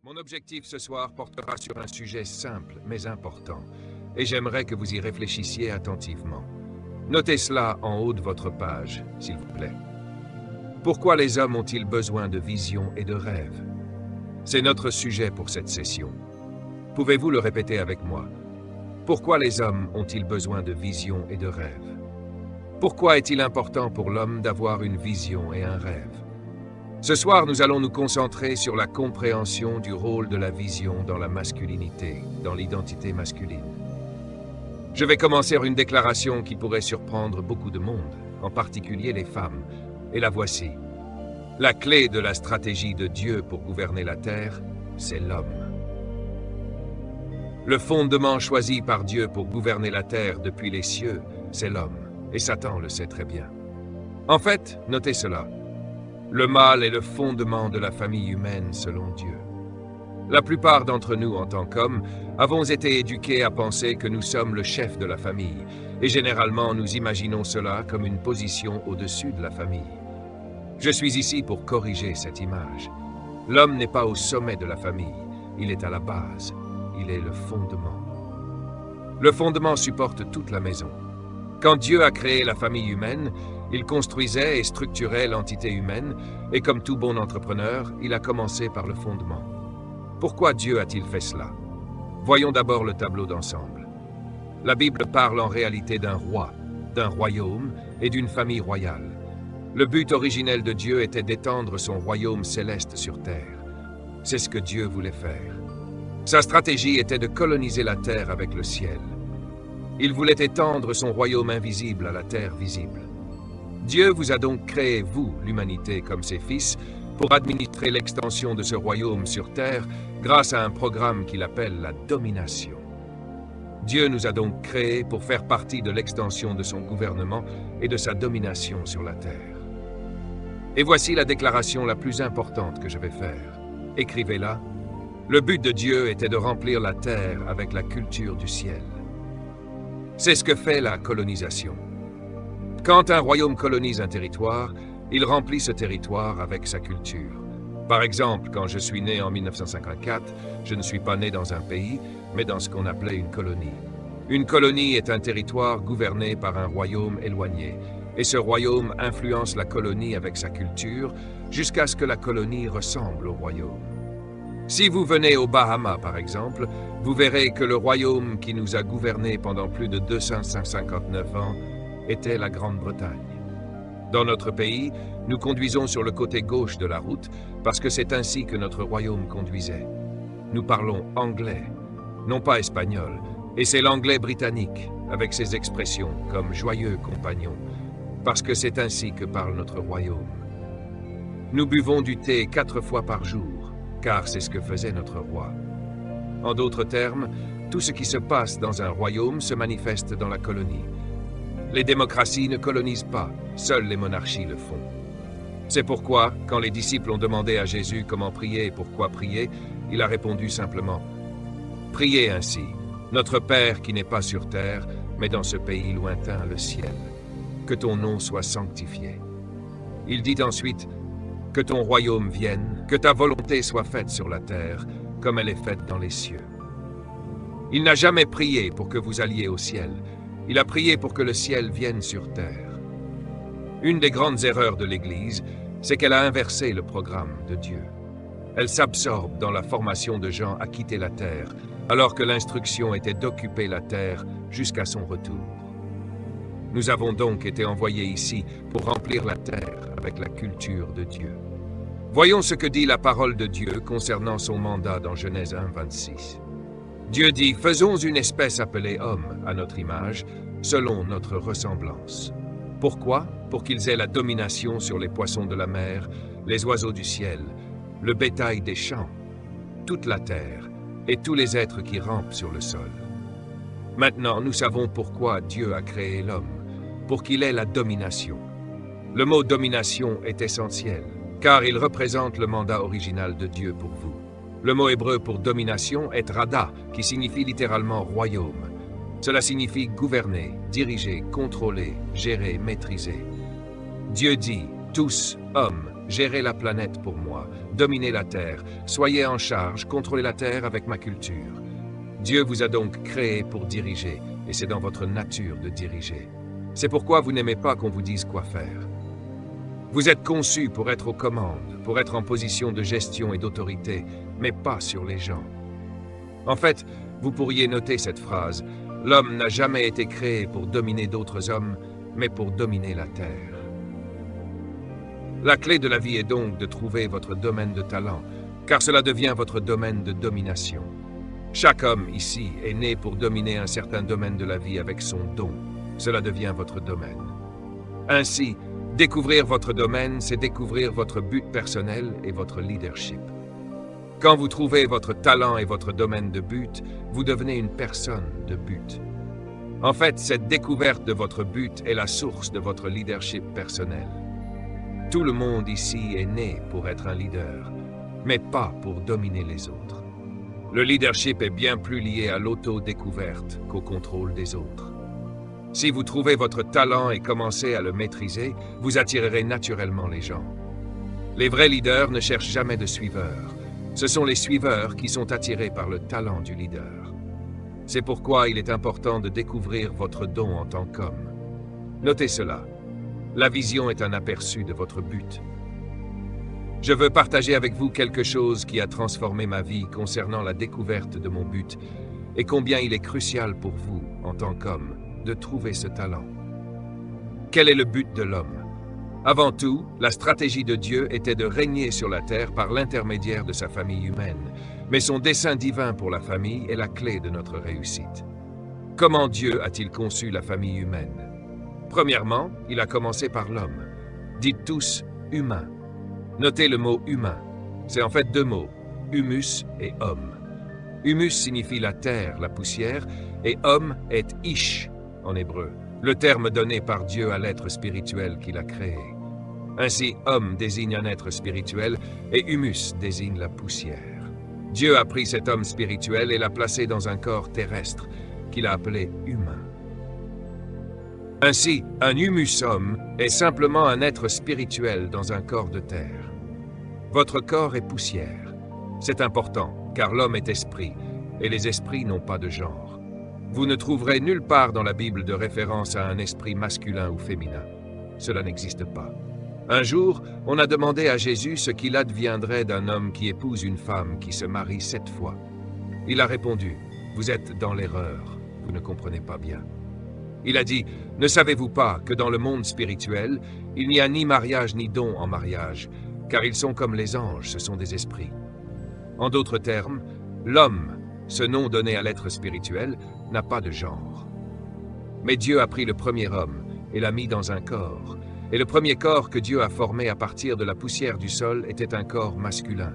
Mon objectif ce soir portera sur un sujet simple mais important, et j'aimerais que vous y réfléchissiez attentivement. Notez cela en haut de votre page, s'il vous plaît. Pourquoi les hommes ont-ils besoin de visions et de rêves? C'est notre sujet pour cette session. Pouvez-vous le répéter avec moi? Pourquoi les hommes ont-ils besoin de visions et de rêves? Pourquoi est-il important pour l'homme d'avoir une vision et un rêve? Ce soir, nous allons nous concentrer sur la compréhension du rôle de la vision dans la masculinité, dans l'identité masculine. Je vais commencer une déclaration qui pourrait surprendre beaucoup de monde, en particulier les femmes, et la voici. La clé de la stratégie de Dieu pour gouverner la terre, c'est l'homme. Le fondement choisi par Dieu pour gouverner la terre depuis les cieux, c'est l'homme, et Satan le sait très bien. En fait, notez cela. Le mâle est le fondement de la famille humaine selon Dieu. La plupart d'entre nous, en tant qu'hommes, avons été éduqués à penser que nous sommes le chef de la famille, et généralement nous imaginons cela comme une position au-dessus de la famille. Je suis ici pour corriger cette image. L'homme n'est pas au sommet de la famille, il est à la base, il est le fondement. Le fondement supporte toute la maison. Quand Dieu a créé la famille humaine, il construisait et structurait l'entité humaine, et comme tout bon entrepreneur, il a commencé par le fondement. Pourquoi Dieu a-t-il fait cela? Voyons d'abord le tableau d'ensemble. La Bible parle en réalité d'un roi, d'un royaume et d'une famille royale. Le but originel de Dieu était d'étendre son royaume céleste sur terre. C'est ce que Dieu voulait faire. Sa stratégie était de coloniser la terre avec le ciel. Il voulait étendre son royaume invisible à la terre visible. Dieu vous a donc créé, vous, l'humanité, comme ses fils, pour administrer l'extension de ce royaume sur terre grâce à un programme qu'il appelle la domination. Dieu nous a donc créés pour faire partie de l'extension de son gouvernement et de sa domination sur la terre. Et voici la déclaration la plus importante que je vais faire. Écrivez-la. Le but de Dieu était de remplir la terre avec la culture du ciel. C'est ce que fait la colonisation. Quand un royaume colonise un territoire, il remplit ce territoire avec sa culture. Par exemple, quand je suis né en 1954, je ne suis pas né dans un pays, mais dans ce qu'on appelait une colonie. Une colonie est un territoire gouverné par un royaume éloigné, et ce royaume influence la colonie avec sa culture jusqu'à ce que la colonie ressemble au royaume. Si vous venez aux Bahamas, par exemple, vous verrez que le royaume qui nous a gouvernés pendant plus de 259 ans était la Grande-Bretagne. Dans notre pays, nous conduisons sur le côté gauche de la route parce que c'est ainsi que notre royaume conduisait. Nous parlons anglais, non pas espagnol, et c'est l'anglais britannique, avec ses expressions comme « joyeux compagnon », parce que c'est ainsi que parle notre royaume. Nous buvons du thé 4 fois par jour, car c'est ce que faisait notre roi. En d'autres termes, tout ce qui se passe dans un royaume se manifeste dans la colonie. Les démocraties ne colonisent pas, seules les monarchies le font. C'est pourquoi, quand les disciples ont demandé à Jésus comment prier et pourquoi prier, il a répondu simplement « Priez ainsi, notre Père qui n'est pas sur terre, mais dans ce pays lointain, le ciel. Que ton nom soit sanctifié. » Il dit ensuite « Que ton royaume vienne, que ta volonté soit faite sur la terre, comme elle est faite dans les cieux. » Il n'a jamais prié pour que vous alliez au ciel. Il a prié pour que le ciel vienne sur terre. Une des grandes erreurs de l'Église, c'est qu'elle a inversé le programme de Dieu. Elle s'absorbe dans la formation de gens à quitter la terre, alors que l'instruction était d'occuper la terre jusqu'à son retour. Nous avons donc été envoyés ici pour remplir la terre avec la culture de Dieu. Voyons ce que dit la parole de Dieu concernant son mandat dans Genèse 1, 26. Dieu dit « Faisons une espèce appelée homme à notre image, selon notre ressemblance. » Pourquoi? Pour qu'ils aient la domination sur les poissons de la mer, les oiseaux du ciel, le bétail des champs, toute la terre et tous les êtres qui rampent sur le sol. Maintenant, nous savons pourquoi Dieu a créé l'homme, pour qu'il ait la domination. Le mot « domination » est essentiel, car il représente le mandat original de Dieu pour vous. Le mot hébreu pour domination est rada, qui signifie littéralement royaume. Cela signifie gouverner, diriger, contrôler, gérer, maîtriser. Dieu dit, tous, hommes, gérez la planète pour moi, dominez la terre, soyez en charge, contrôlez la terre avec ma culture. Dieu vous a donc créé pour diriger, et c'est dans votre nature de diriger. C'est pourquoi vous n'aimez pas qu'on vous dise quoi faire. Vous êtes conçus pour être aux commandes, pour être en position de gestion et d'autorité, mais pas sur les gens. En fait, vous pourriez noter cette phrase, « L'homme n'a jamais été créé pour dominer d'autres hommes, mais pour dominer la terre. » La clé de la vie est donc de trouver votre domaine de talent, car cela devient votre domaine de domination. Chaque homme ici est né pour dominer un certain domaine de la vie avec son don. Cela devient votre domaine. Ainsi, découvrir votre domaine, c'est découvrir votre but personnel et votre leadership. Quand vous trouvez votre talent et votre domaine de but, vous devenez une personne de but. En fait, cette découverte de votre but est la source de votre leadership personnel. Tout le monde ici est né pour être un leader, mais pas pour dominer les autres. Le leadership est bien plus lié à l'auto-découverte qu'au contrôle des autres. Si vous trouvez votre talent et commencez à le maîtriser, vous attirerez naturellement les gens. Les vrais leaders ne cherchent jamais de suiveurs. Ce sont les suiveurs qui sont attirés par le talent du leader. C'est pourquoi il est important de découvrir votre don en tant qu'homme. Notez cela. La vision est un aperçu de votre but. Je veux partager avec vous quelque chose qui a transformé ma vie concernant la découverte de mon but et combien il est crucial pour vous, en tant qu'homme, de trouver ce talent. Quel est le but de l'homme? Avant tout, la stratégie de Dieu était de régner sur la terre par l'intermédiaire de sa famille humaine, mais son dessein divin pour la famille est la clé de notre réussite. Comment Dieu a-t-il conçu la famille humaine? Premièrement, il a commencé par l'homme. Dites tous « humain ». Notez le mot « humain ». C'est en fait deux mots, « humus » et « homme ». Humus signifie la terre, la poussière, et « homme » est « ish » en hébreu, le terme donné par Dieu à l'être spirituel qu'il a créé. Ainsi, « homme » désigne un être spirituel et « humus » désigne la poussière. Dieu a pris cet homme spirituel et l'a placé dans un corps terrestre, qu'il a appelé « humain ». Ainsi, un humus homme est simplement un être spirituel dans un corps de terre. Votre corps est poussière. C'est important, car l'homme est esprit, et les esprits n'ont pas de genre. Vous ne trouverez nulle part dans la Bible de référence à un esprit masculin ou féminin. Cela n'existe pas. Un jour, on a demandé à Jésus ce qu'il adviendrait d'un homme qui épouse une femme qui se marie 7 fois. Il a répondu, « Vous êtes dans l'erreur, vous ne comprenez pas bien. » Il a dit, « Ne savez-vous pas que dans le monde spirituel, il n'y a ni mariage ni don en mariage, car ils sont comme les anges, ce sont des esprits. » En d'autres termes, l'homme, ce nom donné à l'être spirituel, n'a pas de genre. Mais Dieu a pris le premier homme et l'a mis dans un corps, et le premier corps que Dieu a formé à partir de la poussière du sol était un corps masculin.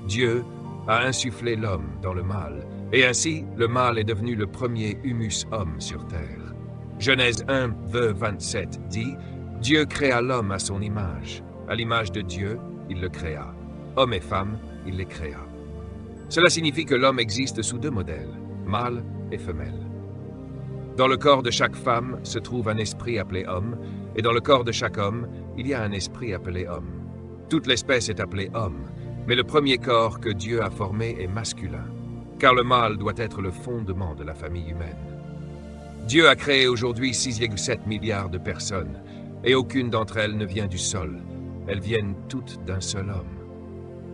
Dieu a insufflé l'homme dans le mâle, et ainsi le mâle est devenu le premier humus homme sur terre. Genèse 1, verset 27 dit « Dieu créa l'homme à son image. À l'image de Dieu, il le créa. Homme et femme, il les créa. » Cela signifie que l'homme existe sous 2 modèles, mâle et femelle. Dans le corps de chaque femme se trouve un esprit appelé homme, et dans le corps de chaque homme, il y a un esprit appelé homme. Toute l'espèce est appelée homme, mais le premier corps que Dieu a formé est masculin, car le mâle doit être le fondement de la famille humaine. Dieu a créé aujourd'hui 6,7 milliards de personnes, et aucune d'entre elles ne vient du sol. Elles viennent toutes d'un seul homme.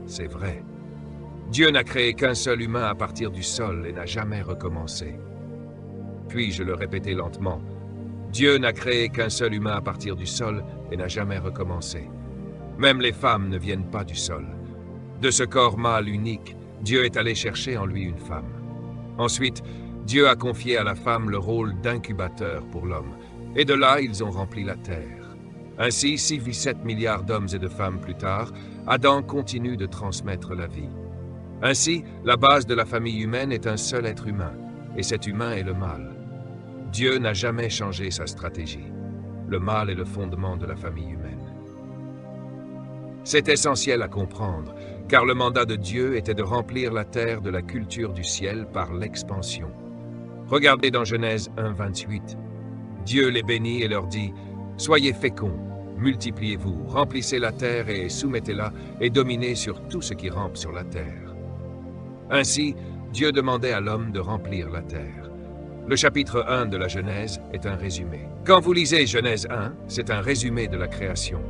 C'est vrai. Dieu n'a créé qu'un seul humain à partir du sol et n'a jamais recommencé. Puis-je le répéter lentement? Dieu n'a créé qu'un seul humain à partir du sol et n'a jamais recommencé. Même les femmes ne viennent pas du sol. De ce corps mâle unique, Dieu est allé chercher en lui une femme. Ensuite, Dieu a confié à la femme le rôle d'incubateur pour l'homme, et de là, ils ont rempli la terre. Ainsi, 6,7 milliards d'hommes et de femmes plus tard, Adam continue de transmettre la vie. Ainsi, la base de la famille humaine est un seul être humain, et cet humain est le mâle. Dieu n'a jamais changé sa stratégie. Le mâle est le fondement de la famille humaine. C'est essentiel à comprendre, car le mandat de Dieu était de remplir la terre de la culture du ciel par l'expansion. Regardez dans Genèse 1, 28. Dieu les bénit et leur dit « Soyez féconds, multipliez-vous, remplissez la terre et soumettez-la, et dominez sur tout ce qui rampe sur la terre. » Ainsi, Dieu demandait à l'homme de remplir la terre. Le chapitre 1 de la Genèse est un résumé. Quand vous lisez Genèse 1, c'est un résumé de la création.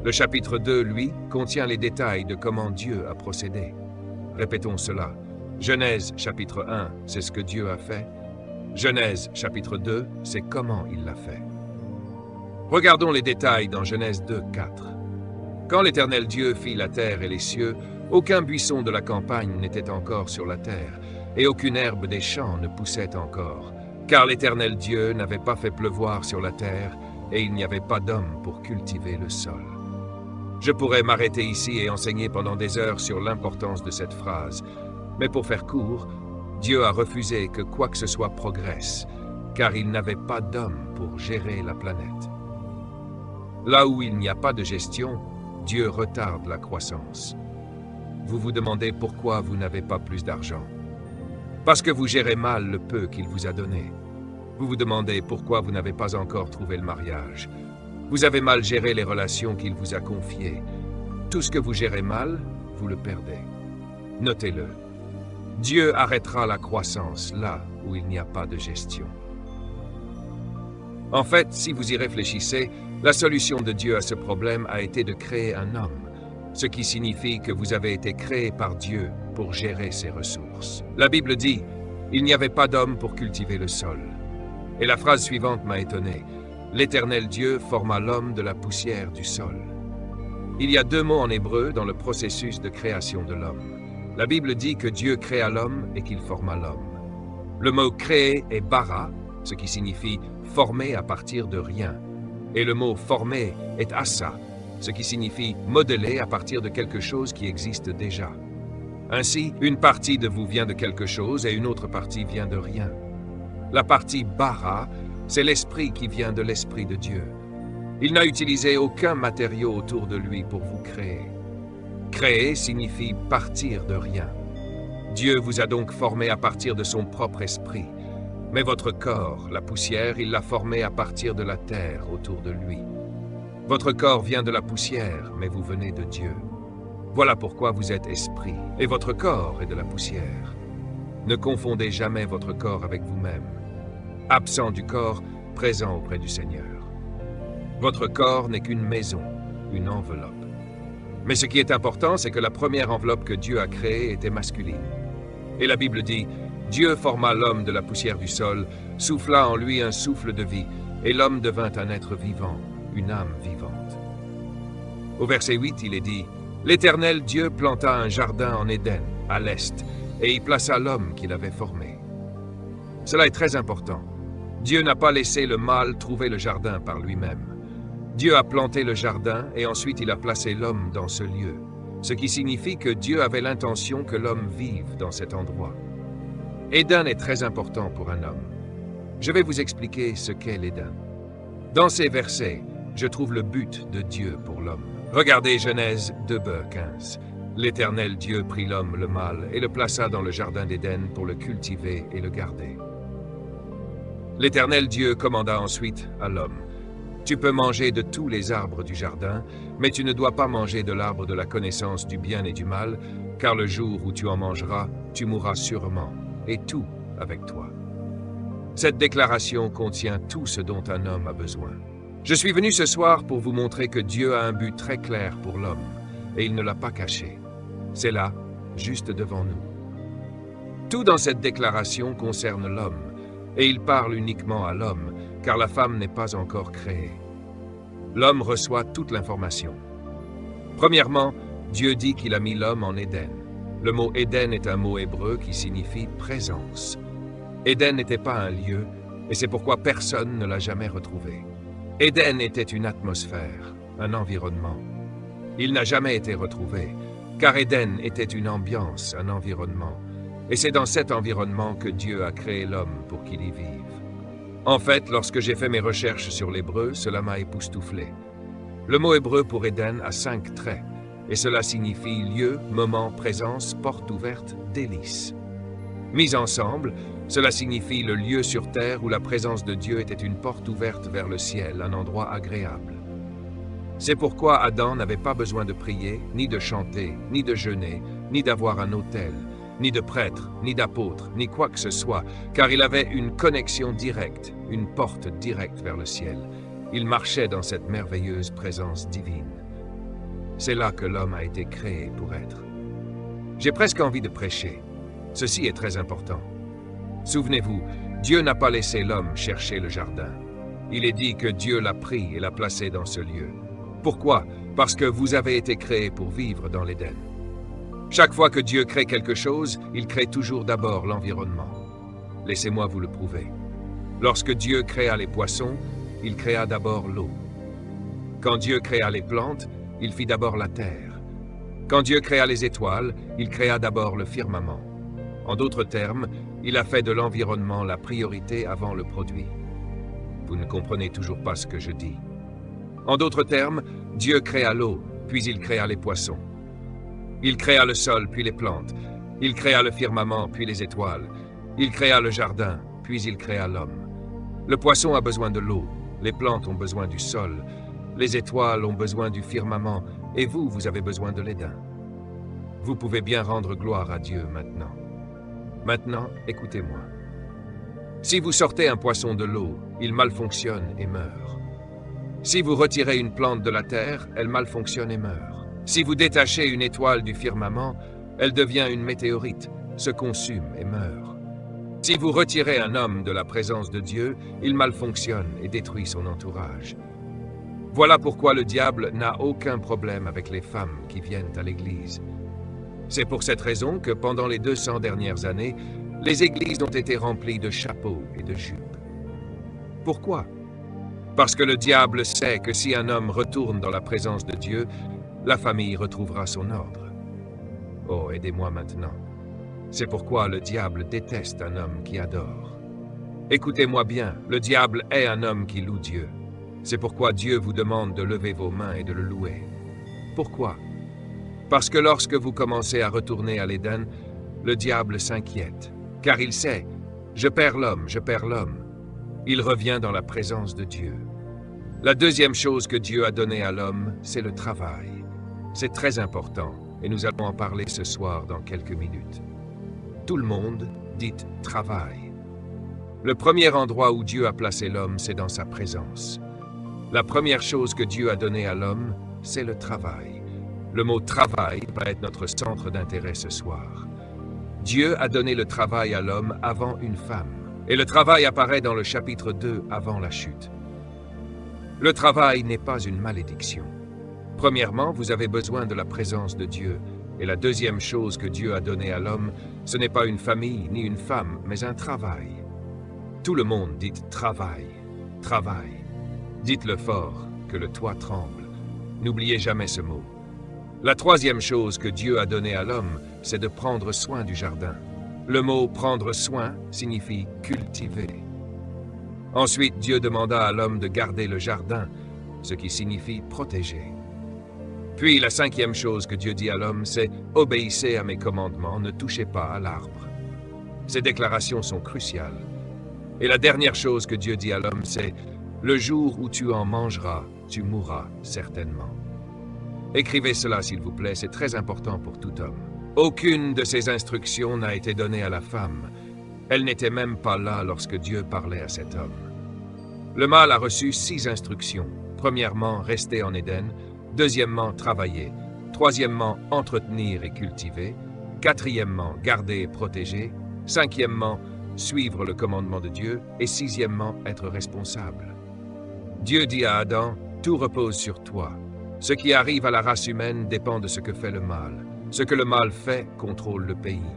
Le chapitre 2, lui, contient les détails de comment Dieu a procédé. Répétons cela. Genèse chapitre 1, c'est ce que Dieu a fait. Genèse chapitre 2, c'est comment il l'a fait. Regardons les détails dans Genèse 2, 4. Quand l'Éternel Dieu fit la terre et les cieux, aucun buisson de la campagne n'était encore sur la terre, et aucune herbe des champs ne poussait encore, car l'Éternel Dieu n'avait pas fait pleuvoir sur la terre, et il n'y avait pas d'homme pour cultiver le sol. Je pourrais m'arrêter ici et enseigner pendant des heures sur l'importance de cette phrase, mais pour faire court, Dieu a refusé que quoi que ce soit progresse, car il n'avait pas d'homme pour gérer la planète. Là où il n'y a pas de gestion, Dieu retarde la croissance. Vous vous demandez pourquoi vous n'avez pas plus d'argent. Parce que vous gérez mal le peu qu'il vous a donné. Vous vous demandez pourquoi vous n'avez pas encore trouvé le mariage. Vous avez mal géré les relations qu'il vous a confiées. Tout ce que vous gérez mal, vous le perdez. Notez-le. Dieu arrêtera la croissance là où il n'y a pas de gestion. En fait, si vous y réfléchissez, la solution de Dieu à ce problème a été de créer un homme, ce qui signifie que vous avez été créé par Dieu pour gérer ses ressources. La Bible dit « Il n'y avait pas d'homme pour cultiver le sol ». Et la phrase suivante m'a étonné. « L'Éternel Dieu forma l'homme de la poussière du sol ». Il y a deux mots en hébreu dans le processus de création de l'homme. La Bible dit que Dieu créa l'homme et qu'il forma l'homme. Le mot « créer » est « bara », ce qui signifie « former à partir de rien ». Et le mot « former » est « assa », ce qui signifie « modeler à partir de quelque chose qui existe déjà ». Ainsi, une partie de vous vient de quelque chose et une autre partie vient de rien. La partie « bara », c'est l'esprit qui vient de l'Esprit de Dieu. Il n'a utilisé aucun matériau autour de lui pour vous créer. Créer signifie partir de rien. Dieu vous a donc formé à partir de son propre esprit. Mais votre corps, la poussière, il l'a formé à partir de la terre autour de lui. Votre corps vient de la poussière, mais vous venez de Dieu. Voilà pourquoi vous êtes esprit, et votre corps est de la poussière. Ne confondez jamais votre corps avec vous-même. Absent du corps, présent auprès du Seigneur. Votre corps n'est qu'une maison, une enveloppe. Mais ce qui est important, c'est que la première enveloppe que Dieu a créée était masculine. Et la Bible dit « Dieu forma l'homme de la poussière du sol, souffla en lui un souffle de vie, et l'homme devint un être vivant, une âme vivante. » Au verset 8, il est dit « L'Éternel Dieu planta un jardin en Éden, à l'est, et y plaça l'homme qu'il avait formé. » Cela est très important. Dieu n'a pas laissé le mâle trouver le jardin par lui-même. Dieu a planté le jardin et ensuite il a placé l'homme dans ce lieu, ce qui signifie que Dieu avait l'intention que l'homme vive dans cet endroit. Éden est très important pour un homme. Je vais vous expliquer ce qu'est l'Éden. Dans ces versets, je trouve le but de Dieu pour l'homme. Regardez Genèse 2:15. L'Éternel Dieu prit l'homme, le mâle, et le plaça dans le jardin d'Éden pour le cultiver et le garder. L'Éternel Dieu commanda ensuite à l'homme. Tu peux manger de tous les arbres du jardin, mais tu ne dois pas manger de l'arbre de la connaissance du bien et du mal, car le jour où tu en mangeras, tu mourras sûrement, et tout avec toi. Cette déclaration contient tout ce dont un homme a besoin. Je suis venu ce soir pour vous montrer que Dieu a un but très clair pour l'homme, et il ne l'a pas caché. C'est là, juste devant nous. Tout dans cette déclaration concerne l'homme, et il parle uniquement à l'homme, car la femme n'est pas encore créée. L'homme reçoit toute l'information. Premièrement, Dieu dit qu'il a mis l'homme en Éden. Le mot Éden est un mot hébreu qui signifie présence. Éden n'était pas un lieu, et c'est pourquoi personne ne l'a jamais retrouvé. Éden était une atmosphère, un environnement. Il n'a jamais été retrouvé, car Éden était une ambiance, un environnement. Et c'est dans cet environnement que Dieu a créé l'homme pour qu'il y vive. En fait, lorsque j'ai fait mes recherches sur l'hébreu, cela m'a époustouflé. Le mot hébreu pour Éden a 5 traits, et cela signifie lieu, moment, présence, porte ouverte, délice. Mis ensemble, cela signifie le lieu sur terre où la présence de Dieu était une porte ouverte vers le ciel, un endroit agréable. C'est pourquoi Adam n'avait pas besoin de prier, ni de chanter, ni de jeûner, ni d'avoir un autel, ni de prêtre, ni d'apôtre, ni quoi que ce soit, car il avait une connexion directe, une porte directe vers le ciel. Il marchait dans cette merveilleuse présence divine. C'est là que l'homme a été créé pour être. J'ai presque envie de prêcher. Ceci est très important. Souvenez-vous, Dieu n'a pas laissé l'homme chercher le jardin. Il est dit que Dieu l'a pris et l'a placé dans ce lieu. Pourquoi? Parce que vous avez été créés pour vivre dans l'Éden. Chaque fois que Dieu crée quelque chose, il crée toujours d'abord l'environnement. Laissez-moi vous le prouver. Lorsque Dieu créa les poissons, il créa d'abord l'eau. Quand Dieu créa les plantes, il fit d'abord la terre. Quand Dieu créa les étoiles, il créa d'abord le firmament. En d'autres termes, il a fait de l'environnement la priorité avant le produit. Vous ne comprenez toujours pas ce que je dis. En d'autres termes, Dieu créa l'eau, puis il créa les poissons. Il créa le sol, puis les plantes. Il créa le firmament, puis les étoiles. Il créa le jardin, puis il créa l'homme. Le poisson a besoin de l'eau, les plantes ont besoin du sol, les étoiles ont besoin du firmament, et vous, vous avez besoin de l'Éden. Vous pouvez bien rendre gloire à Dieu maintenant. Maintenant, écoutez-moi. Si vous sortez un poisson de l'eau, il malfonctionne et meurt. Si vous retirez une plante de la terre, elle malfonctionne et meurt. Si vous détachez une étoile du firmament, elle devient une météorite, se consume et meurt. Si vous retirez un homme de la présence de Dieu, il malfonctionne et détruit son entourage. Voilà pourquoi le diable n'a aucun problème avec les femmes qui viennent à l'Église. C'est pour cette raison que pendant les 200 dernières années, les églises ont été remplies de chapeaux et de jupes. Pourquoi? Parce que le diable sait que si un homme retourne dans la présence de Dieu, la famille retrouvera son ordre. Oh, aidez-moi maintenant. C'est pourquoi le diable déteste un homme qui adore. Écoutez-moi bien, le diable est un homme qui loue Dieu. C'est pourquoi Dieu vous demande de lever vos mains et de le louer. Pourquoi? Parce que lorsque vous commencez à retourner à l'Éden, le diable s'inquiète, car il sait, je perds l'homme, je perds l'homme. Il revient dans la présence de Dieu. La deuxième chose que Dieu a donnée à l'homme, c'est le travail. C'est très important, et nous allons en parler ce soir dans quelques minutes. Tout le monde dit travail. Le premier endroit où Dieu a placé l'homme, c'est dans sa présence. La première chose que Dieu a donnée à l'homme, c'est le travail. Le mot travail va être notre centre d'intérêt ce soir. Dieu a donné le travail à l'homme avant une femme. Et le travail apparaît dans le chapitre 2 avant la chute. Le travail n'est pas une malédiction. Premièrement, vous avez besoin de la présence de Dieu. Et la deuxième chose que Dieu a donnée à l'homme, ce n'est pas une famille ni une femme, mais un travail. Tout le monde dit travail, travail. Dites-le fort, que le toit tremble. N'oubliez jamais ce mot. La troisième chose que Dieu a donnée à l'homme, c'est de prendre soin du jardin. Le mot « prendre soin » signifie « cultiver ». Ensuite, Dieu demanda à l'homme de garder le jardin, ce qui signifie « protéger ». Puis, la cinquième chose que Dieu dit à l'homme, c'est « obéissez à mes commandements, ne touchez pas à l'arbre ». Ces déclarations sont cruciales. Et la dernière chose que Dieu dit à l'homme, c'est « le jour où tu en mangeras, tu mourras certainement ». Écrivez cela, s'il vous plaît, c'est très important pour tout homme. Aucune de ces instructions n'a été donnée à la femme. Elle n'était même pas là lorsque Dieu parlait à cet homme. Le mâle a reçu 6 instructions. Premièrement, rester en Éden. Deuxièmement, travailler. Troisièmement, entretenir et cultiver. Quatrièmement, garder et protéger. Cinquièmement, suivre le commandement de Dieu. Et sixièmement, être responsable. Dieu dit à Adam, « Tout repose sur toi. Ce qui arrive à la race humaine dépend de ce que fait le mâle. Ce que le mâle fait contrôle le pays. »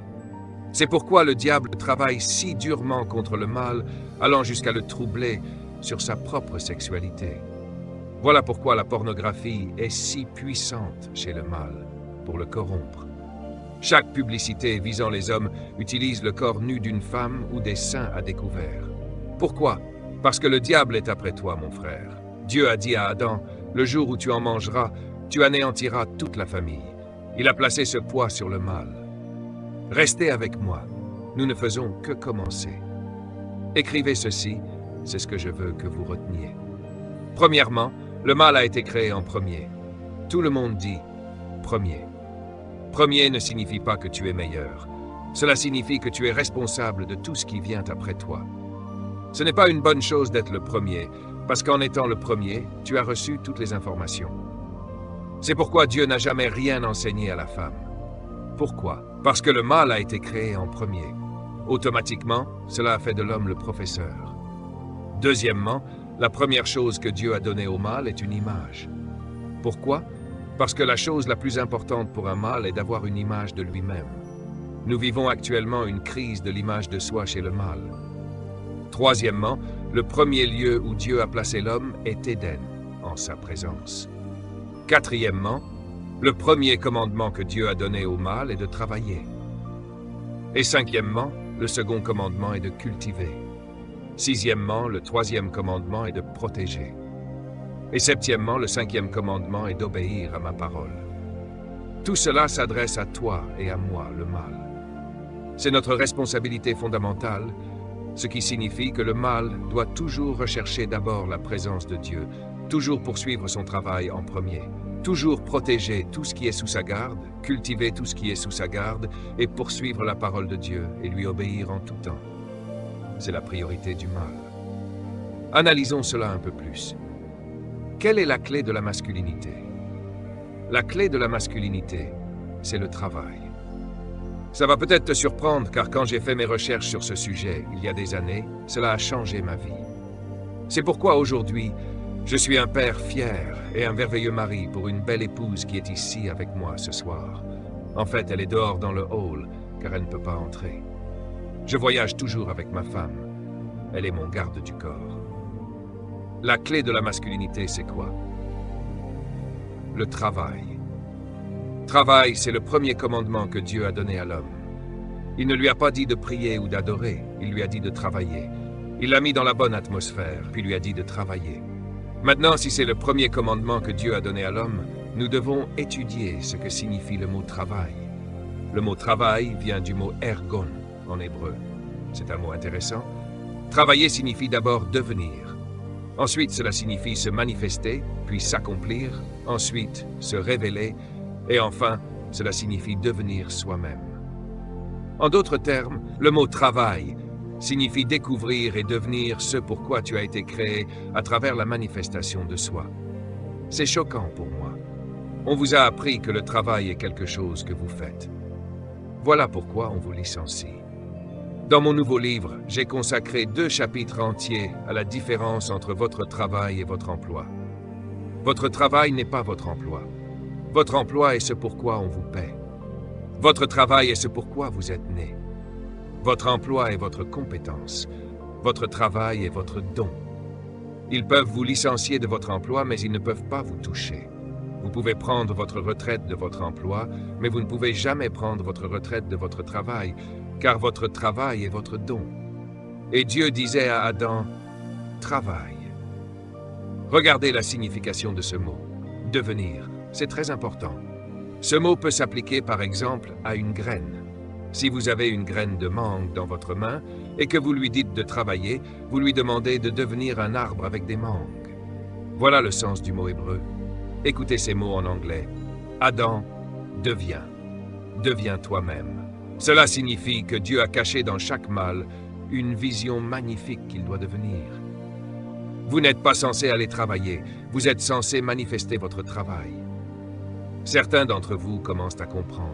C'est pourquoi le diable travaille si durement contre le mâle, allant jusqu'à le troubler sur sa propre sexualité. Voilà pourquoi la pornographie est si puissante chez le mâle, pour le corrompre. Chaque publicité visant les hommes utilise le corps nu d'une femme ou des seins à découvert. Pourquoi? Parce que le diable est après toi, mon frère. Dieu a dit à Adam, « Le jour où tu en mangeras, tu anéantiras toute la famille. » Il a placé ce poids sur le mâle. Restez avec moi. Nous ne faisons que commencer. Écrivez ceci, c'est ce que je veux que vous reteniez. Premièrement, Le mal a été créé en premier. Tout le monde dit premier. Premier ne signifie pas que tu es meilleur. Cela signifie que tu es responsable de tout ce qui vient après toi. Ce n'est pas une bonne chose d'être le premier, parce qu'en étant le premier, tu as reçu toutes les informations. C'est pourquoi Dieu n'a jamais rien enseigné à la femme. Pourquoi? Parce que le mal a été créé en premier. Automatiquement, cela a fait de l'homme le professeur. Deuxièmement, la première chose que Dieu a donnée au mâle est une image. Pourquoi? Parce que la chose la plus importante pour un mâle est d'avoir une image de lui-même. Nous vivons actuellement une crise de l'image de soi chez le mâle. Troisièmement, le premier lieu où Dieu a placé l'homme est Éden, en sa présence. Quatrièmement, le premier commandement que Dieu a donné au mâle est de travailler. Et cinquièmement, le second commandement est de cultiver. Sixièmement, le troisième commandement est de protéger. Et septièmement, le cinquième commandement est d'obéir à ma parole. Tout cela s'adresse à toi et à moi, le mâle. C'est notre responsabilité fondamentale, ce qui signifie que le mâle doit toujours rechercher d'abord la présence de Dieu, toujours poursuivre son travail en premier, toujours protéger tout ce qui est sous sa garde, cultiver tout ce qui est sous sa garde et poursuivre la parole de Dieu et lui obéir en tout temps. C'est la priorité du mâle. Analysons cela un peu plus. Quelle est la clé de la masculinité? La clé de la masculinité, c'est le travail. Ça va peut-être te surprendre car quand j'ai fait mes recherches sur ce sujet, il y a des années, cela a changé ma vie. C'est pourquoi aujourd'hui, je suis un père fier et un merveilleux mari pour une belle épouse qui est ici avec moi ce soir. En fait, elle est dehors dans le hall car elle ne peut pas entrer. Je voyage toujours avec ma femme. Elle est mon garde du corps. La clé de la masculinité, c'est quoi? Le travail. Travail, c'est le premier commandement que Dieu a donné à l'homme. Il ne lui a pas dit de prier ou d'adorer, il lui a dit de travailler. Il l'a mis dans la bonne atmosphère, puis lui a dit de travailler. Maintenant, si c'est le premier commandement que Dieu a donné à l'homme, nous devons étudier ce que signifie le mot travail. Le mot travail vient du mot ergon en hébreu. C'est un mot intéressant. Travailler signifie d'abord devenir. Ensuite, cela signifie se manifester, puis s'accomplir, ensuite se révéler, et enfin, cela signifie devenir soi-même. En d'autres termes, le mot travail signifie découvrir et devenir ce pour quoi tu as été créé à travers la manifestation de soi. C'est choquant pour moi. On vous a appris que le travail est quelque chose que vous faites. Voilà pourquoi on vous licencie. Dans mon nouveau livre, j'ai consacré 2 chapitres entiers à la différence entre votre travail et votre emploi. Votre travail n'est pas votre emploi. Votre emploi est ce pourquoi on vous paie. Votre travail est ce pourquoi vous êtes né. Votre emploi est votre compétence. Votre travail est votre don. Ils peuvent vous licencier de votre emploi, mais ils ne peuvent pas vous toucher. Vous pouvez prendre votre retraite de votre emploi, mais vous ne pouvez jamais prendre votre retraite de votre travail, car votre travail est votre don. Et Dieu disait à Adam, « Travaille ». Regardez la signification de ce mot, « devenir ». C'est très important. Ce mot peut s'appliquer par exemple à une graine. Si vous avez une graine de mangue dans votre main et que vous lui dites de travailler, vous lui demandez de devenir un arbre avec des mangues. Voilà le sens du mot hébreu. Écoutez ces mots en anglais. Adam, deviens. Deviens toi-même. Cela signifie que Dieu a caché dans chaque mâle une vision magnifique qu'il doit devenir. Vous n'êtes pas censé aller travailler, vous êtes censé manifester votre travail. Certains d'entre vous commencent à comprendre.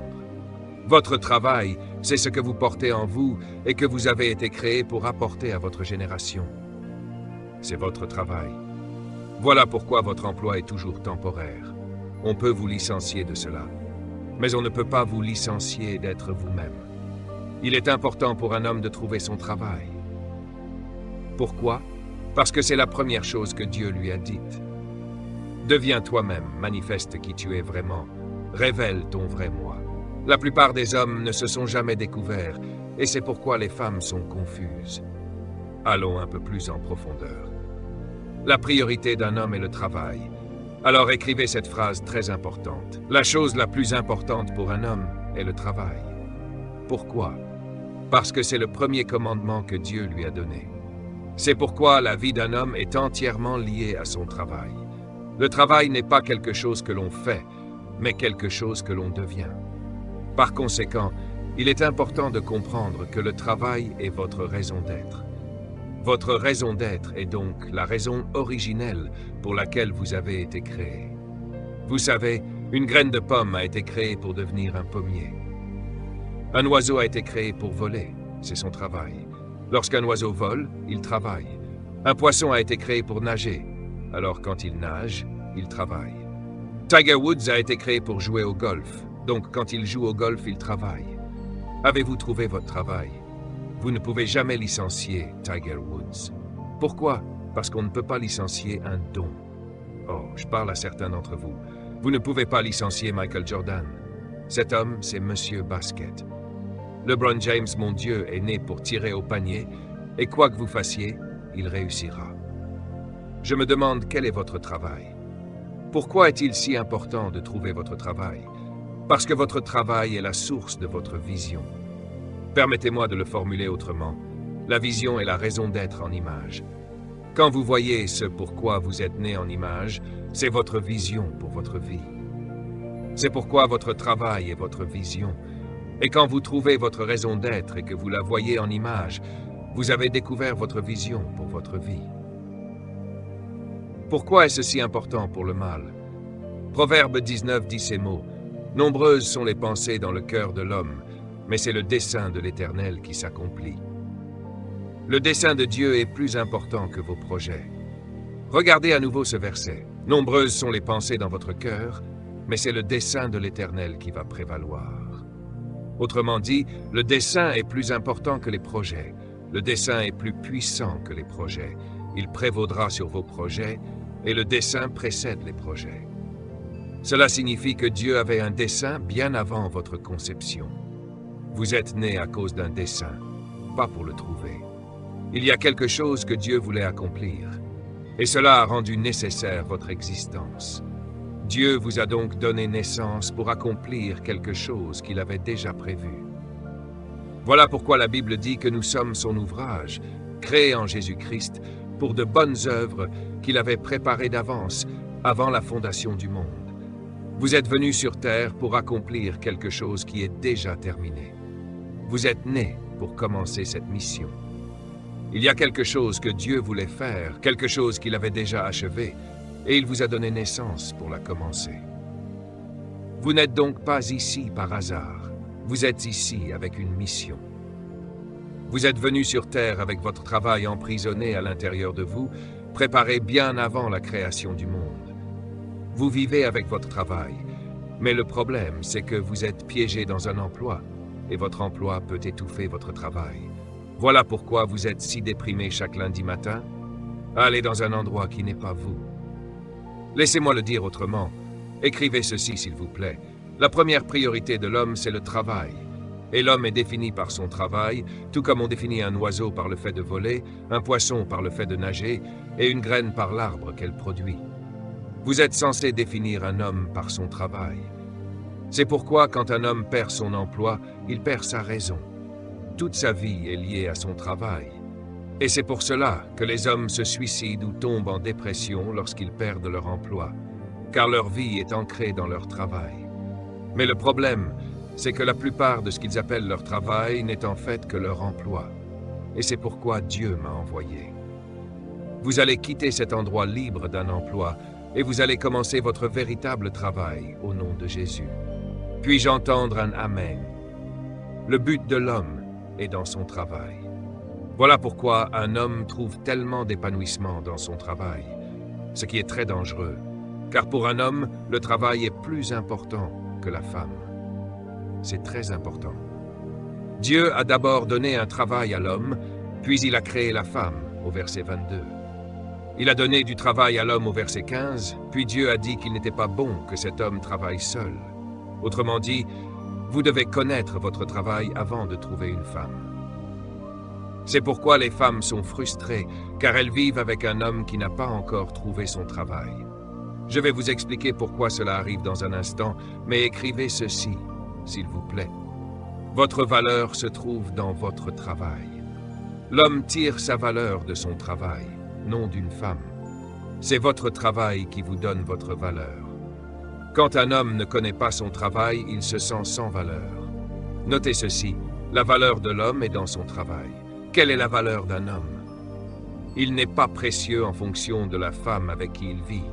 Votre travail, c'est ce que vous portez en vous et que vous avez été créé pour apporter à votre génération. C'est votre travail. Voilà pourquoi votre emploi est toujours temporaire. On peut vous licencier de cela, mais on ne peut pas vous licencier d'être vous-même. Il est important pour un homme de trouver son travail. Pourquoi? Parce que c'est la première chose que Dieu lui a dite. Deviens toi-même, manifeste qui tu es vraiment, révèle ton vrai moi. La plupart des hommes ne se sont jamais découverts, et c'est pourquoi les femmes sont confuses. Allons un peu plus en profondeur. La priorité d'un homme est le travail. Alors écrivez cette phrase très importante. La chose la plus importante pour un homme est le travail. Pourquoi? Parce que c'est le premier commandement que Dieu lui a donné. C'est pourquoi la vie d'un homme est entièrement liée à son travail. Le travail n'est pas quelque chose que l'on fait, mais quelque chose que l'on devient. Par conséquent, il est important de comprendre que le travail est votre raison d'être. Votre raison d'être est donc la raison originelle pour laquelle vous avez été créé. Vous savez, une graine de pomme a été créée pour devenir un pommier. Un oiseau a été créé pour voler, c'est son travail. Lorsqu'un oiseau vole, il travaille. Un poisson a été créé pour nager, alors quand il nage, il travaille. Tiger Woods a été créé pour jouer au golf, donc quand il joue au golf, il travaille. Avez-vous trouvé votre travail? Vous ne pouvez jamais licencier Tiger Woods. Pourquoi? Parce qu'on ne peut pas licencier un don. Oh, je parle à certains d'entre vous. Vous ne pouvez pas licencier Michael Jordan. Cet homme, c'est Monsieur Basket. LeBron James, mon Dieu, est né pour tirer au panier, et quoi que vous fassiez, il réussira. Je me demande quel est votre travail. Pourquoi est-il si important de trouver votre travail? Parce que votre travail est la source de votre vision. Permettez-moi de le formuler autrement. La vision est la raison d'être en image. Quand vous voyez ce pourquoi vous êtes né en image, c'est votre vision pour votre vie. C'est pourquoi votre travail est votre vision. Et quand vous trouvez votre raison d'être et que vous la voyez en image, vous avez découvert votre vision pour votre vie. Pourquoi est-ce si important pour le mal? Proverbe 19 dit ces mots. « Nombreuses sont les pensées dans le cœur de l'homme, mais c'est le dessein de l'Éternel qui s'accomplit. » Le dessein de Dieu est plus important que vos projets. Regardez à nouveau ce verset. « Nombreuses sont les pensées dans votre cœur, mais c'est le dessein de l'Éternel qui va prévaloir. » Autrement dit, le dessein est plus important que les projets. Le dessein est plus puissant que les projets. Il prévaudra sur vos projets, et le dessein précède les projets. Cela signifie que Dieu avait un dessein bien avant votre conception. Vous êtes né à cause d'un dessein, pas pour le trouver. Il y a quelque chose que Dieu voulait accomplir, et cela a rendu nécessaire votre existence. Dieu vous a donc donné naissance pour accomplir quelque chose qu'il avait déjà prévu. Voilà pourquoi la Bible dit que nous sommes son ouvrage, créé en Jésus-Christ, pour de bonnes œuvres qu'il avait préparées d'avance, avant la fondation du monde. Vous êtes venus sur terre pour accomplir quelque chose qui est déjà terminé. Vous êtes nés pour commencer cette mission. Il y a quelque chose que Dieu voulait faire, quelque chose qu'il avait déjà achevé, et il vous a donné naissance pour la commencer. Vous n'êtes donc pas ici par hasard. Vous êtes ici avec une mission. Vous êtes venus sur terre avec votre travail emprisonné à l'intérieur de vous, préparé bien avant la création du monde. Vous vivez avec votre travail, mais le problème, c'est que vous êtes piégé dans un emploi, et votre emploi peut étouffer votre travail. Voilà pourquoi vous êtes si déprimé chaque lundi matin. Allez dans un endroit qui n'est pas vous. Laissez-moi le dire autrement. Écrivez ceci, s'il vous plaît. La première priorité de l'homme, c'est le travail. Et l'homme est défini par son travail, tout comme on définit un oiseau par le fait de voler, un poisson par le fait de nager, et une graine par l'arbre qu'elle produit. Vous êtes censé définir un homme par son travail. C'est pourquoi, quand un homme perd son emploi, il perd sa raison. Toute sa vie est liée à son travail. Et c'est pour cela que les hommes se suicident ou tombent en dépression lorsqu'ils perdent leur emploi, car leur vie est ancrée dans leur travail. Mais le problème, c'est que la plupart de ce qu'ils appellent leur travail n'est en fait que leur emploi. Et c'est pourquoi Dieu m'a envoyé. Vous allez quitter cet endroit libre d'un emploi et vous allez commencer votre véritable travail au nom de Jésus. Puis-je entendre un Amen? Le but de l'homme est dans son travail. Voilà pourquoi un homme trouve tellement d'épanouissement dans son travail, ce qui est très dangereux, car pour un homme, le travail est plus important que la femme. C'est très important. Dieu a d'abord donné un travail à l'homme, puis il a créé la femme, au verset 22. Il a donné du travail à l'homme au verset 15, puis Dieu a dit qu'il n'était pas bon que cet homme travaille seul. Autrement dit, vous devez connaître votre travail avant de trouver une femme. C'est pourquoi les femmes sont frustrées, car elles vivent avec un homme qui n'a pas encore trouvé son travail. Je vais vous expliquer pourquoi cela arrive dans un instant, mais écrivez ceci, s'il vous plaît. Votre valeur se trouve dans votre travail. L'homme tire sa valeur de son travail, non d'une femme. C'est votre travail qui vous donne votre valeur. Quand un homme ne connaît pas son travail, il se sent sans valeur. Notez ceci, la valeur de l'homme est dans son travail. Quelle est la valeur d'un homme? Il n'est pas précieux en fonction de la femme avec qui il vit.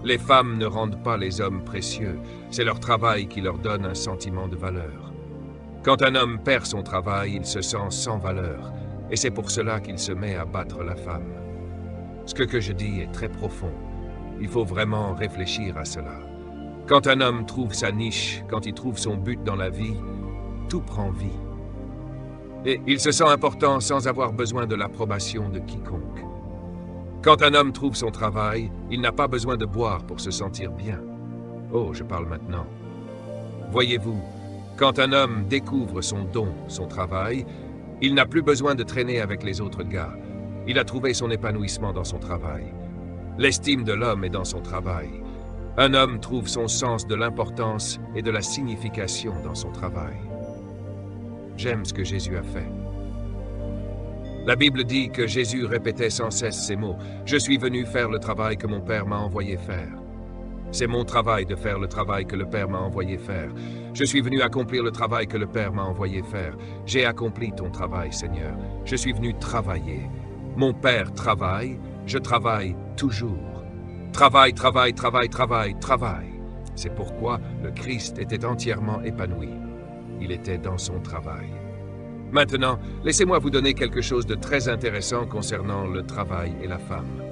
Les femmes ne rendent pas les hommes précieux, c'est leur travail qui leur donne un sentiment de valeur. Quand un homme perd son travail, il se sent sans valeur, et c'est pour cela qu'il se met à battre la femme. Ce que je dis est très profond. Il faut vraiment réfléchir à cela. Quand un homme trouve sa niche, quand il trouve son but dans la vie, tout prend vie. Et il se sent important sans avoir besoin de l'approbation de quiconque. Quand un homme trouve son travail, il n'a pas besoin de boire pour se sentir bien. Oh, je parle maintenant. Voyez-vous, quand un homme découvre son don, son travail, il n'a plus besoin de traîner avec les autres gars. Il a trouvé son épanouissement dans son travail. L'estime de l'homme est dans son travail. Un homme trouve son sens de l'importance et de la signification dans son travail. J'aime ce que Jésus a fait. La Bible dit que Jésus répétait sans cesse ces mots. « Je suis venu faire le travail que mon Père m'a envoyé faire. C'est mon travail de faire le travail que le Père m'a envoyé faire. Je suis venu accomplir le travail que le Père m'a envoyé faire. J'ai accompli ton travail, Seigneur. Je suis venu travailler. Mon Père travaille, je travaille toujours. Travail, travail, travail, travail, travail. C'est pourquoi le Christ était entièrement épanoui. Il était dans son travail. Maintenant, laissez-moi vous donner quelque chose de très intéressant concernant le travail et la femme.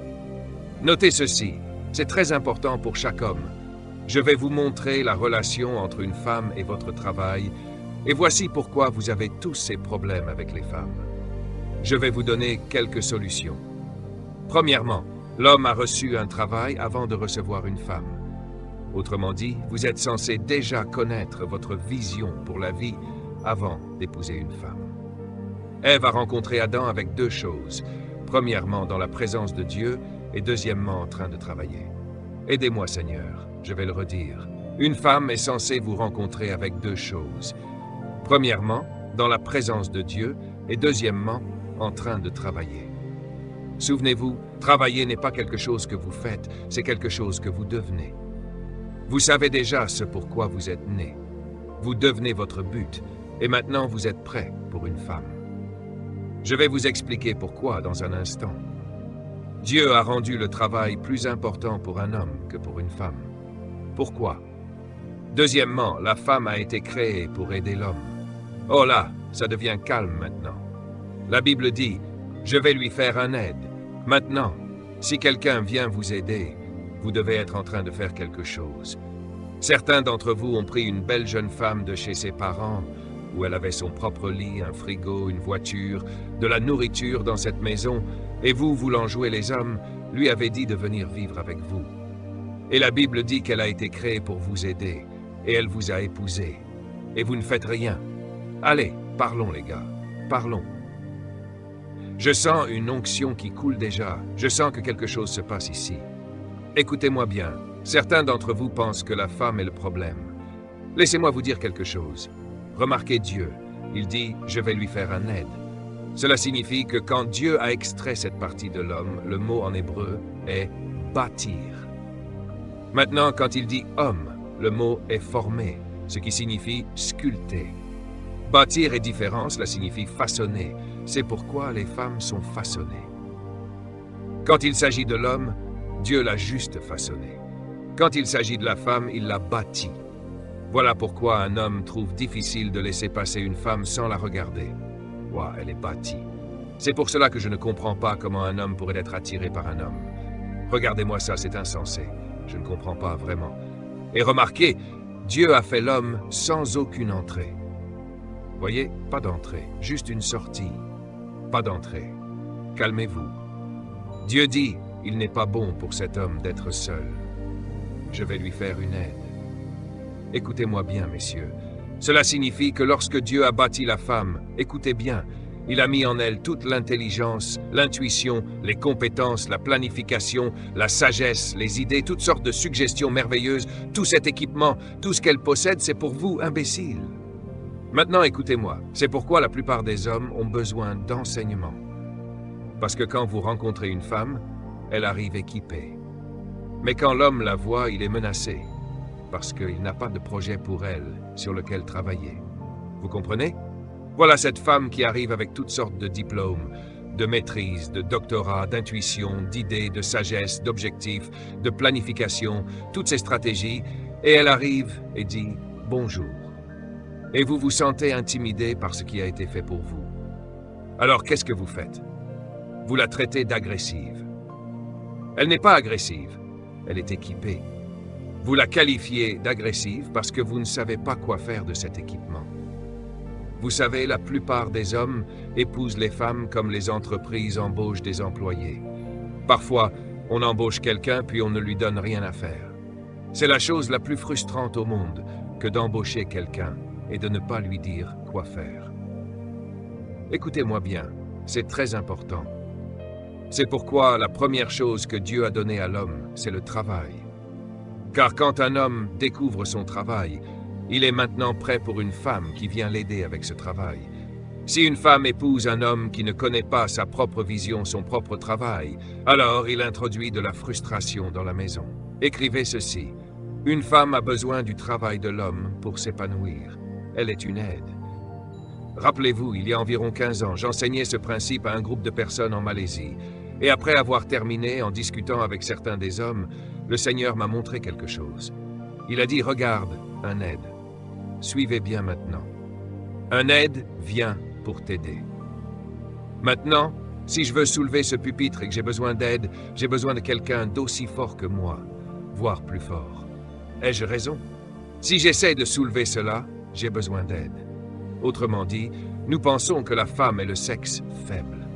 Notez ceci, c'est très important pour chaque homme. Je vais vous montrer la relation entre une femme et votre travail, et voici pourquoi vous avez tous ces problèmes avec les femmes. Je vais vous donner quelques solutions. Premièrement, l'homme a reçu un travail avant de recevoir une femme. Autrement dit, vous êtes censé déjà connaître votre vision pour la vie avant d'épouser une femme. Ève a rencontré Adam avec deux choses. Premièrement, dans la présence de Dieu, et deuxièmement, en train de travailler. Aidez-moi, Seigneur, je vais le redire. Une femme est censée vous rencontrer avec deux choses. Premièrement, dans la présence de Dieu, et deuxièmement, en train de travailler. Souvenez-vous, travailler n'est pas quelque chose que vous faites, c'est quelque chose que vous devenez. Vous savez déjà ce pourquoi vous êtes né. Vous devenez votre but, et maintenant vous êtes prêt pour une femme. Je vais vous expliquer pourquoi dans un instant. Dieu a rendu le travail plus important pour un homme que pour une femme. Pourquoi? Deuxièmement, la femme a été créée pour aider l'homme. Oh là, ça devient calme maintenant. La Bible dit, je vais lui faire un aide. Maintenant, si quelqu'un vient vous aider, vous devez être en train de faire quelque chose. Certains d'entre vous ont pris une belle jeune femme de chez ses parents, où elle avait son propre lit, un frigo, une voiture, de la nourriture dans cette maison, et vous, voulant jouer les hommes, lui avez dit de venir vivre avec vous. Et la Bible dit qu'elle a été créée pour vous aider, et elle vous a épousé. Et vous ne faites rien. Allez, parlons les gars, parlons. Je sens une onction qui coule déjà, je sens que quelque chose se passe ici. Écoutez-moi bien, certains d'entre vous pensent que la femme est le problème. Laissez-moi vous dire quelque chose. Remarquez Dieu, il dit « je vais lui faire un aide ». Cela signifie que quand Dieu a extrait cette partie de l'homme, le mot en hébreu est « bâtir ». Maintenant, quand il dit « homme », le mot est « former », ce qui signifie « sculpter ». Bâtir est différent, cela signifie « façonner ». C'est pourquoi les femmes sont façonnées. Quand il s'agit de l'homme, Dieu l'a juste façonné. Quand il s'agit de la femme, il l'a bâtie. Voilà pourquoi un homme trouve difficile de laisser passer une femme sans la regarder. Ouah, elle est bâtie. C'est pour cela que je ne comprends pas comment un homme pourrait être attiré par un homme. Regardez-moi ça, c'est insensé. Je ne comprends pas vraiment. Et remarquez, Dieu a fait l'homme sans aucune entrée. Voyez, pas d'entrée, juste une sortie. Pas d'entrée. Calmez-vous. Dieu dit, il n'est pas bon pour cet homme d'être seul. Je vais lui faire une aide. Écoutez-moi bien, messieurs. Cela signifie que lorsque Dieu a bâti la femme, écoutez bien, il a mis en elle toute l'intelligence, l'intuition, les compétences, la planification, la sagesse, les idées, toutes sortes de suggestions merveilleuses, tout cet équipement, tout ce qu'elle possède, c'est pour vous, imbéciles. Maintenant, écoutez-moi, c'est pourquoi la plupart des hommes ont besoin d'enseignement. Parce que quand vous rencontrez une femme, elle arrive équipée. Mais quand l'homme la voit, il est menacé, parce qu'il n'a pas de projet pour elle sur lequel travailler. Vous comprenez? Voilà cette femme qui arrive avec toutes sortes de diplômes, de maîtrise, de doctorat, d'intuition, d'idées, de sagesse, d'objectifs, de planification, toutes ces stratégies, et elle arrive et dit « bonjour ». Et vous vous sentez intimidé par ce qui a été fait pour vous. Alors qu'est-ce que vous faites? Vous la traitez d'agressive. Elle n'est pas agressive, elle est équipée. Vous la qualifiez d'agressive parce que vous ne savez pas quoi faire de cet équipement. Vous savez, la plupart des hommes épousent les femmes comme les entreprises embauchent des employés. Parfois, on embauche quelqu'un puis on ne lui donne rien à faire. C'est la chose la plus frustrante au monde que d'embaucher quelqu'un et de ne pas lui dire quoi faire. Écoutez-moi bien, c'est très important. C'est pourquoi la première chose que Dieu a donnée à l'homme, c'est le travail. Car quand un homme découvre son travail, il est maintenant prêt pour une femme qui vient l'aider avec ce travail. Si une femme épouse un homme qui ne connaît pas sa propre vision, son propre travail, alors il introduit de la frustration dans la maison. Écrivez ceci. Une femme a besoin du travail de l'homme pour s'épanouir. Elle est une aide. Rappelez-vous, il y a environ 15 ans, j'enseignais ce principe à un groupe de personnes en Malaisie. Et après avoir terminé, en discutant avec certains des hommes, le Seigneur m'a montré quelque chose. Il a dit, regarde, un aide. Suivez bien maintenant. Un aide vient pour t'aider. Maintenant, si je veux soulever ce pupitre et que j'ai besoin d'aide, j'ai besoin de quelqu'un d'aussi fort que moi, voire plus fort. Ai-je raison? Si j'essaie de soulever cela, j'ai besoin d'aide. Autrement dit, nous pensons que la femme est le sexe faible.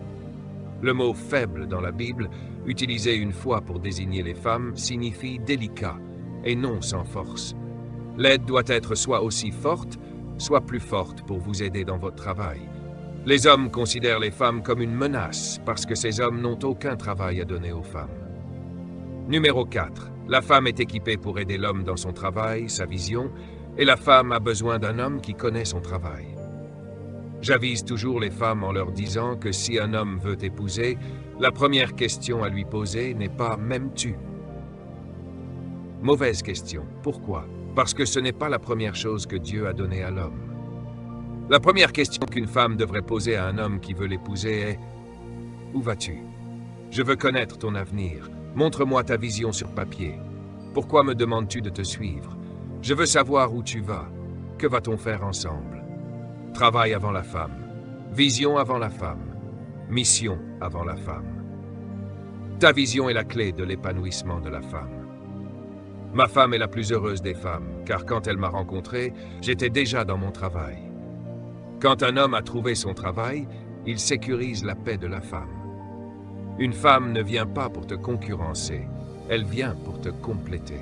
Le mot « faible » dans la Bible, utilisé une fois pour désigner les femmes, signifie « délicat » et non sans force. L'aide doit être soit aussi forte, soit plus forte pour vous aider dans votre travail. Les hommes considèrent les femmes comme une menace parce que ces hommes n'ont aucun travail à donner aux femmes. Numéro 4. La femme est équipée pour aider l'homme dans son travail, sa vision, et la femme a besoin d'un homme qui connaît son travail. J'avise toujours les femmes en leur disant que si un homme veut t'épouser, la première question à lui poser n'est pas « m'aimes-tu » ? Mauvaise question. Pourquoi? Parce que ce n'est pas la première chose que Dieu a donnée à l'homme. La première question qu'une femme devrait poser à un homme qui veut l'épouser est « Où vas-tu? Je veux connaître ton avenir. Montre-moi ta vision sur papier. Pourquoi me demandes-tu de te suivre? Je veux savoir où tu vas. Que va-t-on faire ensemble? » Travail avant la femme. Vision avant la femme. Mission avant la femme. Ta vision est la clé de l'épanouissement de la femme. Ma femme est la plus heureuse des femmes, car quand elle m'a rencontré, j'étais déjà dans mon travail. Quand un homme a trouvé son travail, il sécurise la paix de la femme. Une femme ne vient pas pour te concurrencer, elle vient pour te compléter.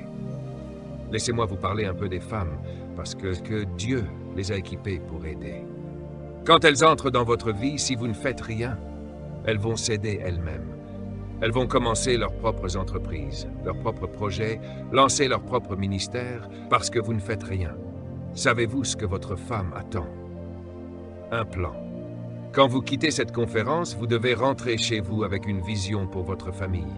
Laissez-moi vous parler un peu des femmes, parce que Dieu les a équipées pour aider. Quand elles entrent dans votre vie, si vous ne faites rien, elles vont s'aider elles-mêmes. Elles vont commencer leurs propres entreprises, leurs propres projets, lancer leur propre ministère, parce que vous ne faites rien. Savez-vous ce que votre femme attend? Un plan. Quand vous quittez cette conférence, vous devez rentrer chez vous avec une vision pour votre famille.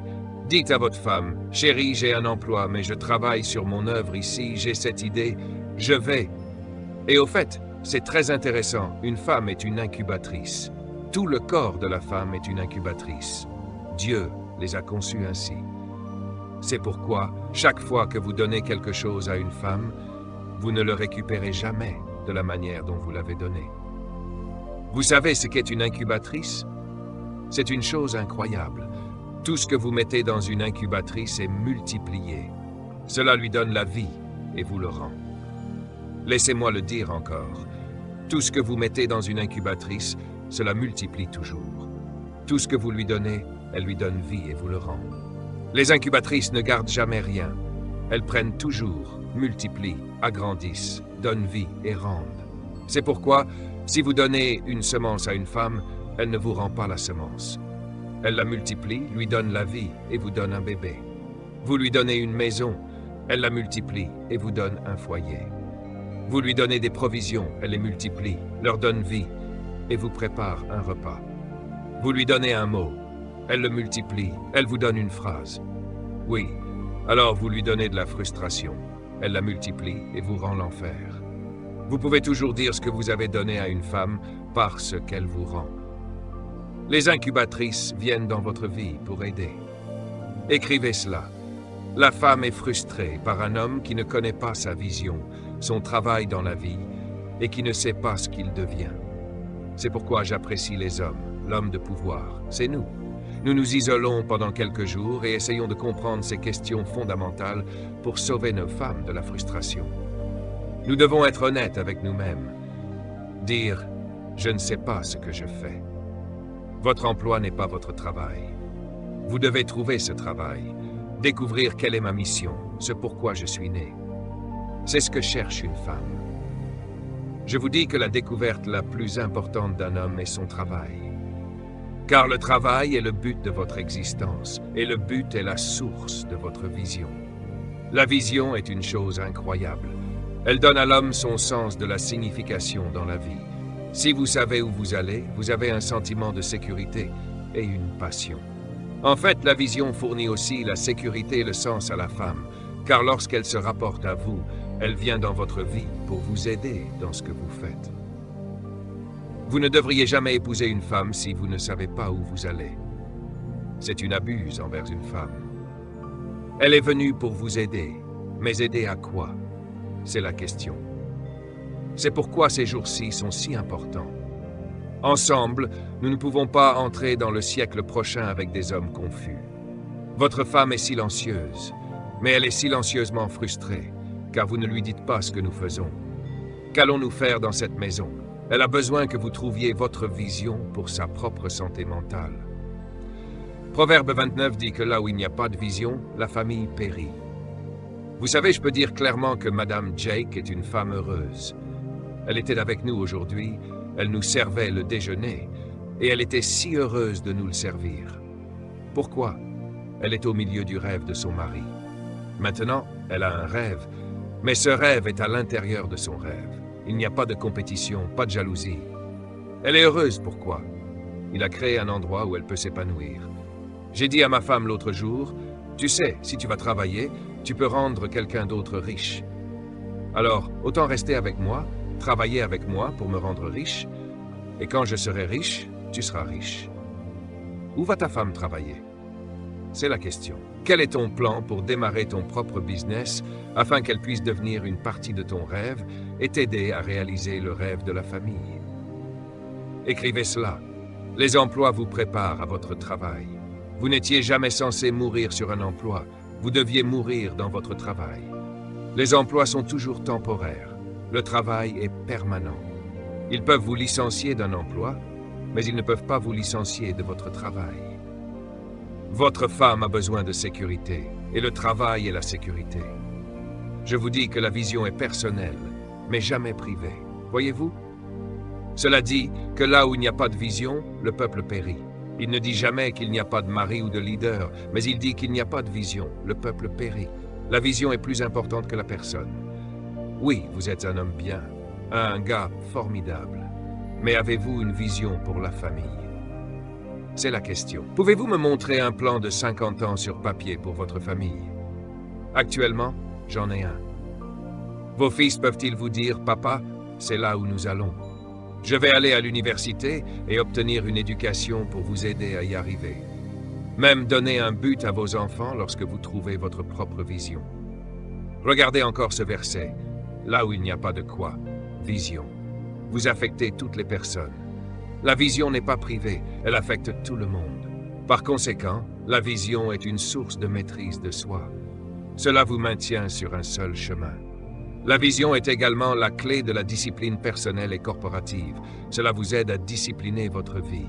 Dites à votre femme, « Chérie, j'ai un emploi, mais je travaille sur mon œuvre ici, j'ai cette idée, je vais. » Et au fait, c'est très intéressant, une femme est une incubatrice. Tout le corps de la femme est une incubatrice. Dieu les a conçus ainsi. C'est pourquoi, chaque fois que vous donnez quelque chose à une femme, vous ne le récupérez jamais de la manière dont vous l'avez donné. Vous savez ce qu'est une incubatrice? C'est une chose incroyable. Tout ce que vous mettez dans une incubatrice est multiplié. Cela lui donne la vie et vous le rend. Laissez-moi le dire encore. Tout ce que vous mettez dans une incubatrice, cela multiplie toujours. Tout ce que vous lui donnez, elle lui donne vie et vous le rend. Les incubatrices ne gardent jamais rien. Elles prennent toujours, multiplient, agrandissent, donnent vie et rendent. C'est pourquoi, si vous donnez une semence à une femme, elle ne vous rend pas la semence. Elle la multiplie, lui donne la vie et vous donne un bébé. Vous lui donnez une maison, elle la multiplie et vous donne un foyer. Vous lui donnez des provisions, elle les multiplie, leur donne vie et vous prépare un repas. Vous lui donnez un mot, elle le multiplie, elle vous donne une phrase. Oui, Alors vous lui donnez de la frustration. Elle la multiplie et vous rend l'enfer. Vous pouvez toujours dire ce que vous avez donné à une femme par ce qu'elle vous rend. Les incubatrices viennent dans votre vie pour aider. Écrivez cela. La femme est frustrée par un homme qui ne connaît pas sa vision, son travail dans la vie, et qui ne sait pas ce qu'il devient. C'est pourquoi j'apprécie les hommes, l'homme de pouvoir, c'est nous. Nous nous isolons pendant quelques jours et essayons de comprendre ces questions fondamentales pour sauver nos femmes de la frustration. Nous devons être honnêtes avec nous-mêmes. Dire « Je ne sais pas ce que je fais ». Votre emploi n'est pas votre travail. Vous devez trouver ce travail, découvrir quelle est ma mission, ce pourquoi je suis né. C'est ce que cherche une femme. Je vous dis que la découverte la plus importante d'un homme est son travail. Car le travail est le but de votre existence, et le but est la source de votre vision. La vision est une chose incroyable. Elle donne à l'homme son sens de la signification dans la vie. Si vous savez où vous allez, vous avez un sentiment de sécurité et une passion. En fait, la vision fournit aussi la sécurité et le sens à la femme, car lorsqu'elle se rapporte à vous, elle vient dans votre vie pour vous aider dans ce que vous faites. Vous ne devriez jamais épouser une femme si vous ne savez pas où vous allez. C'est une abuse envers une femme. Elle est venue pour vous aider, mais aider à quoi? C'est la question. C'est pourquoi ces jours-ci sont si importants. Ensemble, nous ne pouvons pas entrer dans le siècle prochain avec des hommes confus. Votre femme est silencieuse, mais elle est silencieusement frustrée, car vous ne lui dites pas ce que nous faisons. Qu'allons-nous faire dans cette maison? Elle a besoin que vous trouviez votre vision pour sa propre santé mentale. Proverbe 29 dit que là où il n'y a pas de vision, la famille périt. Vous savez, je peux dire clairement que Madame Jake est une femme heureuse. Elle était avec nous aujourd'hui, elle nous servait le déjeuner, et elle était si heureuse de nous le servir. Pourquoi? Elle est au milieu du rêve de son mari. Maintenant, elle a un rêve, mais ce rêve est à l'intérieur de son rêve. Il n'y a pas de compétition, pas de jalousie. Elle est heureuse, pourquoi? Il a créé un endroit où elle peut s'épanouir. J'ai dit à ma femme l'autre jour, « Tu sais, si tu vas travailler, tu peux rendre quelqu'un d'autre riche. Alors, autant rester avec moi, travailler avec moi pour me rendre riche, et quand je serai riche, tu seras riche. » Où va ta femme travailler? C'est la question. Quel est ton plan pour démarrer ton propre business afin qu'elle puisse devenir une partie de ton rêve et t'aider à réaliser le rêve de la famille? Écrivez cela. Les emplois vous préparent à votre travail. Vous n'étiez jamais censé mourir sur un emploi. Vous deviez mourir dans votre travail. Les emplois sont toujours temporaires. Le travail est permanent. Ils peuvent vous licencier d'un emploi, mais ils ne peuvent pas vous licencier de votre travail. Votre femme a besoin de sécurité, et le travail est la sécurité. Je vous dis que la vision est personnelle, mais jamais privée. Voyez-vous? Cela dit que là où il n'y a pas de vision, le peuple périt. Il ne dit jamais qu'il n'y a pas de mari ou de leader, mais il dit qu'il n'y a pas de vision, le peuple périt. La vision est plus importante que la personne. Oui, vous êtes un homme bien, un gars formidable, mais avez-vous une vision pour la famille? C'est la question. Pouvez-vous me montrer un plan de 50 ans sur papier pour votre famille? Actuellement, j'en ai un. Vos fils peuvent-ils vous dire, « Papa, c'est là où nous allons. Je vais aller à l'université et obtenir une éducation pour vous aider à y arriver. » Même donner un but à vos enfants lorsque vous trouvez votre propre vision. Regardez encore ce verset. Là où il n'y a pas de quoi, vision. Vous affectez toutes les personnes. La vision n'est pas privée, elle affecte tout le monde. Par conséquent, la vision est une source de maîtrise de soi. Cela vous maintient sur un seul chemin. La vision est également la clé de la discipline personnelle et corporative. Cela vous aide à discipliner votre vie.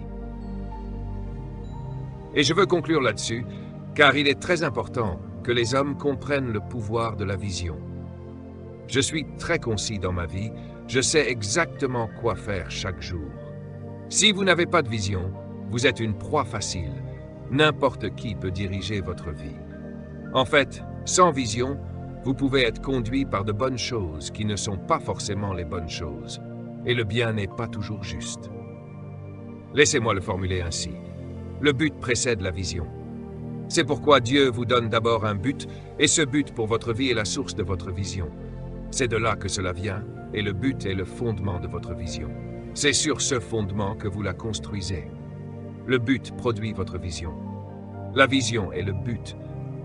Et je veux conclure là-dessus, car il est très important que les hommes comprennent le pouvoir de la vision. Je suis très concis dans ma vie, je sais exactement quoi faire chaque jour. Si vous n'avez pas de vision, vous êtes une proie facile. N'importe qui peut diriger votre vie. En fait, sans vision, vous pouvez être conduit par de bonnes choses qui ne sont pas forcément les bonnes choses. Et le bien n'est pas toujours juste. Laissez-moi le formuler ainsi. Le but précède la vision. C'est pourquoi Dieu vous donne d'abord un but, et ce but pour votre vie est la source de votre vision. C'est de là que cela vient, et le but est le fondement de votre vision. C'est sur ce fondement que vous la construisez. Le but produit votre vision. La vision est le but.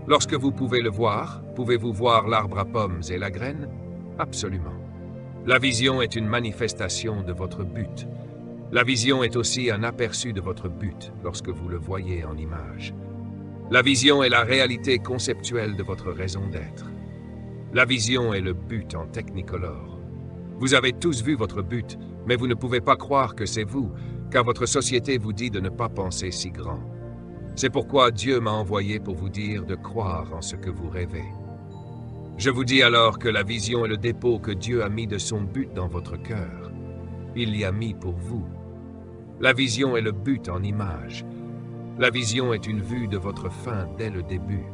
Lorsque vous pouvez le voir, pouvez-vous voir l'arbre à pommes et la graine? Absolument. La vision est une manifestation de votre but. La vision est aussi un aperçu de votre but lorsque vous le voyez en image. La vision est la réalité conceptuelle de votre raison d'être. La vision est le but en technicolor. Vous avez tous vu votre but, mais vous ne pouvez pas croire que c'est vous, car votre société vous dit de ne pas penser si grand. C'est pourquoi Dieu m'a envoyé pour vous dire de croire en ce que vous rêvez. Je vous dis alors que la vision est le dépôt que Dieu a mis de son but dans votre cœur. Il l'y a mis pour vous. La vision est le but en image. La vision est une vue de votre fin dès le début.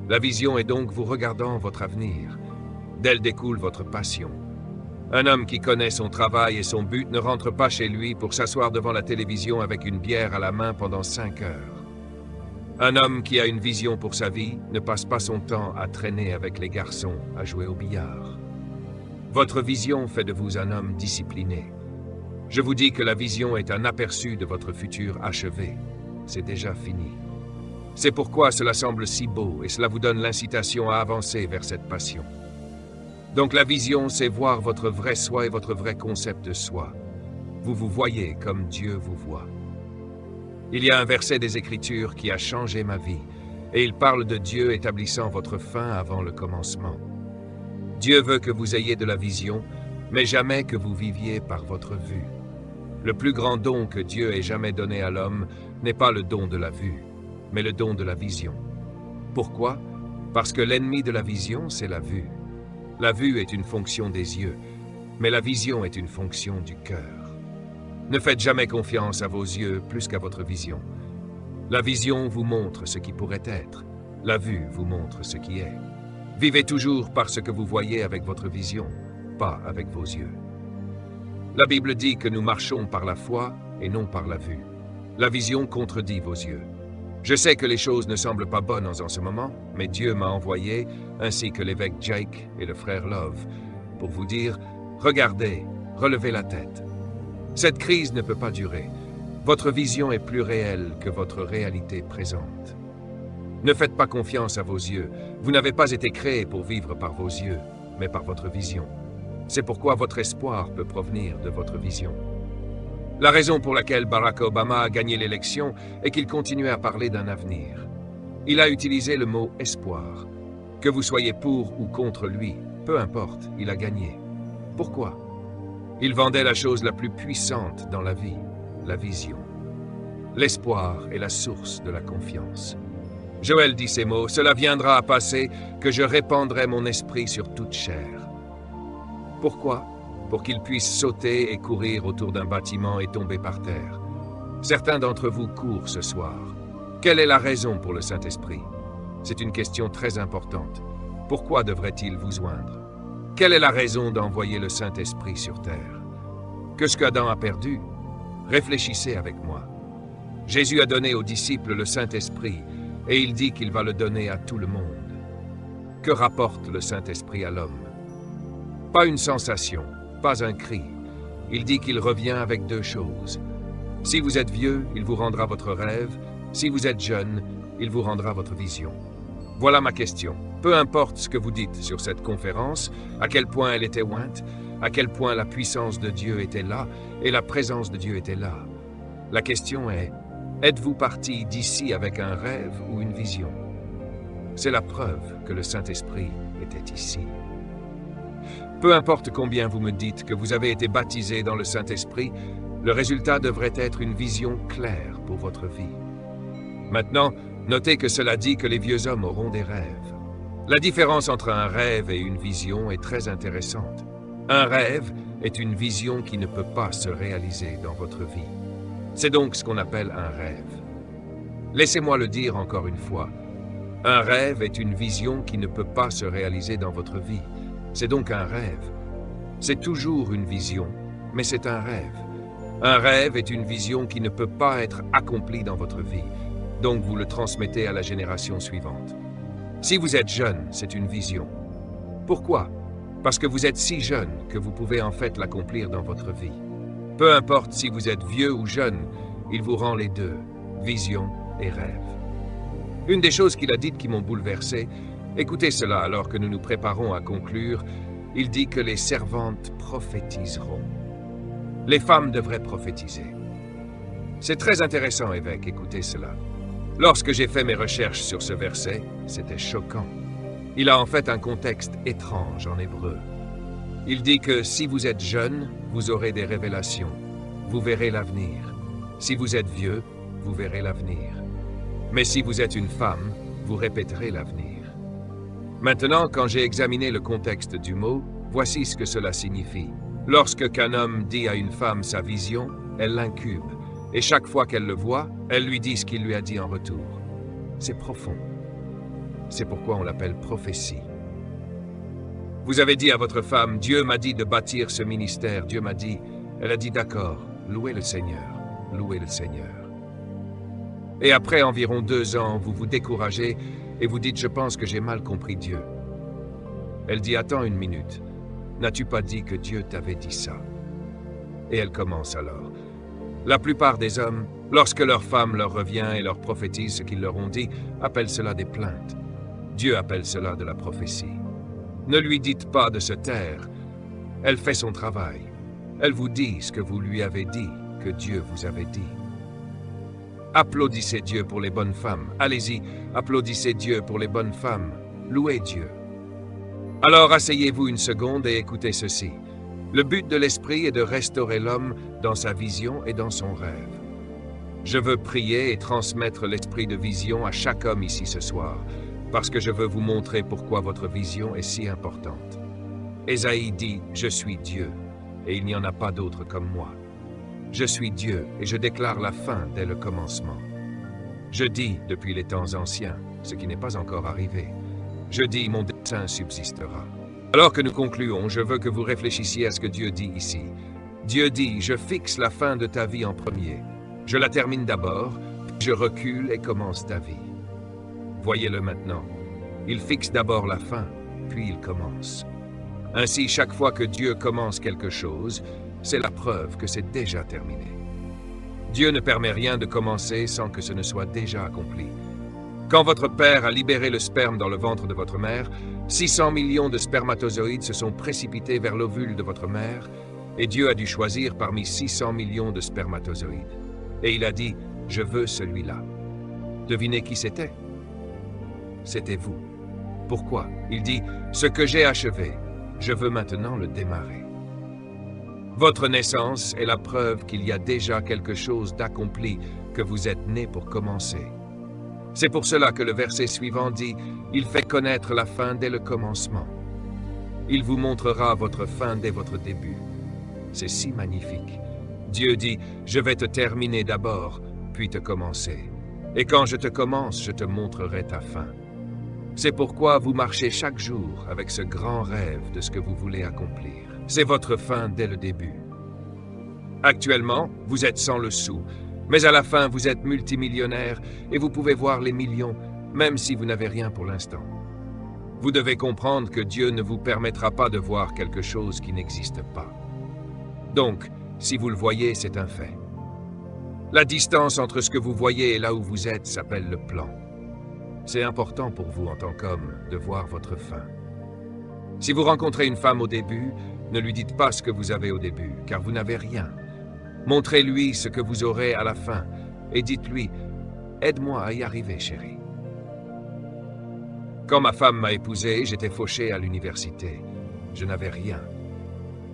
La vision est donc vous regardant votre avenir. D'elle découle votre passion. Un homme qui connaît son travail et son but ne rentre pas chez lui pour s'asseoir devant la télévision avec une bière à la main pendant 5 heures. Un homme qui a une vision pour sa vie ne passe pas son temps à traîner avec les garçons, à jouer au billard. Votre vision fait de vous un homme discipliné. Je vous dis que la vision est un aperçu de votre futur achevé. C'est déjà fini. C'est pourquoi cela semble si beau et cela vous donne l'incitation à avancer vers cette passion. Donc la vision, c'est voir votre vrai soi et votre vrai concept de soi. Vous vous voyez comme Dieu vous voit. Il y a un verset des Écritures qui a changé ma vie, et il parle de Dieu établissant votre fin avant le commencement. Dieu veut que vous ayez de la vision, mais jamais que vous viviez par votre vue. Le plus grand don que Dieu ait jamais donné à l'homme n'est pas le don de la vue, mais le don de la vision. Pourquoi? Parce que l'ennemi de la vision, c'est la vue. La vue est une fonction des yeux, mais la vision est une fonction du cœur. Ne faites jamais confiance à vos yeux plus qu'à votre vision. La vision vous montre ce qui pourrait être. La vue vous montre ce qui est. Vivez toujours par ce que vous voyez avec votre vision, pas avec vos yeux. La Bible dit que nous marchons par la foi et non par la vue. La vision contredit vos yeux. Je sais que les choses ne semblent pas bonnes en ce moment, mais Dieu m'a envoyé, ainsi que l'évêque Jake et le frère Love, pour vous dire, regardez, relevez la tête. Cette crise ne peut pas durer. Votre vision est plus réelle que votre réalité présente. Ne faites pas confiance à vos yeux. Vous n'avez pas été créé pour vivre par vos yeux, mais par votre vision. C'est pourquoi votre espoir peut provenir de votre vision. La raison pour laquelle Barack Obama a gagné l'élection est qu'il continuait à parler d'un avenir. Il a utilisé le mot « espoir ». Que vous soyez pour ou contre lui, peu importe, il a gagné. Pourquoi? Il vendait la chose la plus puissante dans la vie, la vision. L'espoir est la source de la confiance. Joël dit ces mots, « Cela viendra à passer que je répandrai mon esprit sur toute chair. » Pourquoi? Pour qu'il puisse sauter et courir autour d'un bâtiment et tomber par terre. Certains d'entre vous courent ce soir. Quelle est la raison pour le Saint-Esprit? C'est une question très importante. Pourquoi devrait-il vous joindre? Quelle est la raison d'envoyer le Saint-Esprit sur terre? Que ce qu'Adam a perdu? Réfléchissez avec moi. Jésus a donné aux disciples le Saint-Esprit et il dit qu'il va le donner à tout le monde. Que rapporte le Saint-Esprit à l'homme? Pas une sensation, pas un cri. Il dit qu'il revient avec 2 choses. Si vous êtes vieux, il vous rendra votre rêve. Si vous êtes jeune, il vous rendra votre vision. Voilà ma question. Peu importe ce que vous dites sur cette conférence, à quel point elle était ointe, à quel point la puissance de Dieu était là et la présence de Dieu était là. La question est, êtes-vous parti d'ici avec un rêve ou une vision? C'est la preuve que le Saint-Esprit était ici. Peu importe combien vous me dites que vous avez été baptisé dans le Saint-Esprit, le résultat devrait être une vision claire pour votre vie. Maintenant, notez que cela dit que les vieux hommes auront des rêves. La différence entre un rêve et une vision est très intéressante. Un rêve est une vision qui ne peut pas se réaliser dans votre vie. C'est donc ce qu'on appelle un rêve. Laissez-moi le dire encore une fois. Un rêve est une vision qui ne peut pas se réaliser dans votre vie. C'est donc un rêve. C'est toujours une vision, mais c'est un rêve. Un rêve est une vision qui ne peut pas être accomplie dans votre vie. donc vous le transmettez à la génération suivante. Si vous êtes jeune, c'est une vision. Pourquoi? Parce que vous êtes si jeune que vous pouvez en fait l'accomplir dans votre vie. Peu importe si vous êtes vieux ou jeune, il vous rend les deux, vision et rêve. Une des choses qu'il a dites qui m'ont bouleversé, écoutez cela alors que nous nous préparons à conclure, il dit que les servantes prophétiseront. Les femmes devraient prophétiser. C'est très intéressant, évêque, écoutez cela. Lorsque j'ai fait mes recherches sur ce verset, c'était choquant. Il a en fait un contexte étrange en hébreu. Il dit que si vous êtes jeune, vous aurez des révélations. Vous verrez l'avenir. Si vous êtes vieux, vous verrez l'avenir. Mais si vous êtes une femme, vous répéterez l'avenir. Maintenant, quand j'ai examiné le contexte du mot, voici ce que cela signifie. Lorsque qu'un homme dit à une femme sa vision, elle l'incube. Et chaque fois qu'elle le voit, elle lui dit ce qu'il lui a dit en retour. C'est profond. C'est pourquoi on l'appelle prophétie. Vous avez dit à votre femme, Dieu m'a dit de bâtir ce ministère. Dieu m'a dit, elle a dit d'accord, louez le Seigneur, louez le Seigneur. Et après environ 2 ans, vous vous découragez et vous dites, je pense que j'ai mal compris Dieu. Elle dit, attends une minute, n'as-tu pas dit que Dieu t'avait dit ça? Et elle commence alors. La plupart des hommes, lorsque leur femme leur revient et leur prophétise ce qu'ils leur ont dit, appellent cela des plaintes. Dieu appelle cela de la prophétie. Ne lui dites pas de se taire. Elle fait son travail. Elle vous dit ce que vous lui avez dit, que Dieu vous avait dit. Applaudissez Dieu pour les bonnes femmes. Allez-y, applaudissez Dieu pour les bonnes femmes. Louez Dieu. Alors asseyez-vous une seconde et écoutez ceci. Le but de l'Esprit est de restaurer l'homme dans sa vision et dans son rêve. Je veux prier et transmettre l'esprit de vision à chaque homme ici ce soir, parce que je veux vous montrer pourquoi votre vision est si importante. Ésaïe dit « Je suis Dieu, et il n'y en a pas d'autre comme moi. Je suis Dieu, et je déclare la fin dès le commencement. Je dis depuis les temps anciens, ce qui n'est pas encore arrivé. Je dis mon dessein subsistera. » Alors que nous concluons, je veux que vous réfléchissiez à ce que Dieu dit ici. Dieu dit « Je fixe la fin de ta vie en premier. Je la termine d'abord, puis je recule et commence ta vie. » Voyez-le maintenant. Il fixe d'abord la fin, puis il commence. Ainsi, chaque fois que Dieu commence quelque chose, c'est la preuve que c'est déjà terminé. Dieu ne permet rien de commencer sans que ce ne soit déjà accompli. Quand votre père a libéré le sperme dans le ventre de votre mère, 600 millions de spermatozoïdes se sont précipités vers l'ovule de votre mère, et Dieu a dû choisir parmi 600 millions de spermatozoïdes. Et il a dit, « Je veux celui-là. » Devinez qui c'était? C'était vous. Pourquoi? Il dit, « Ce que j'ai achevé, je veux maintenant le démarrer. » Votre naissance est la preuve qu'il y a déjà quelque chose d'accompli, que vous êtes né pour commencer. C'est pour cela que le verset suivant dit, « Il fait connaître la fin dès le commencement. » Il vous montrera votre fin dès votre début. C'est si magnifique. Dieu dit, « Je vais te terminer d'abord, puis te commencer. Et quand je te commence, je te montrerai ta fin. » C'est pourquoi vous marchez chaque jour avec ce grand rêve de ce que vous voulez accomplir. C'est votre fin dès le début. Actuellement, vous êtes sans le sou, mais à la fin, vous êtes multimillionnaire et vous pouvez voir les millions, même si vous n'avez rien pour l'instant. Vous devez comprendre que Dieu ne vous permettra pas de voir quelque chose qui n'existe pas. Donc, si vous le voyez, c'est un fait. La distance entre ce que vous voyez et là où vous êtes s'appelle le plan. C'est important pour vous en tant qu'homme de voir votre fin. Si vous rencontrez une femme au début, ne lui dites pas ce que vous avez au début, car vous n'avez rien. Montrez-lui ce que vous aurez à la fin et dites-lui « Aide-moi à y arriver, chérie. » Quand ma femme m'a épousé, j'étais fauché à l'université. Je n'avais rien.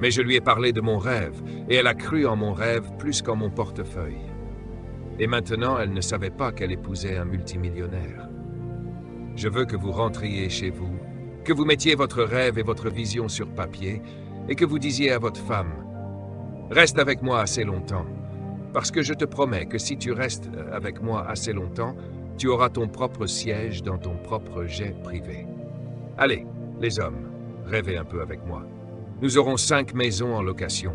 Mais je lui ai parlé de mon rêve, et elle a cru en mon rêve plus qu'en mon portefeuille. Et maintenant, elle ne savait pas qu'elle épousait un multimillionnaire. Je veux que vous rentriez chez vous, que vous mettiez votre rêve et votre vision sur papier, et que vous disiez à votre femme, « Reste avec moi assez longtemps, parce que je te promets que si tu restes avec moi assez longtemps, tu auras ton propre siège dans ton propre jet privé. Allez, les hommes, rêvez un peu avec moi. Nous aurons 5 maisons en location.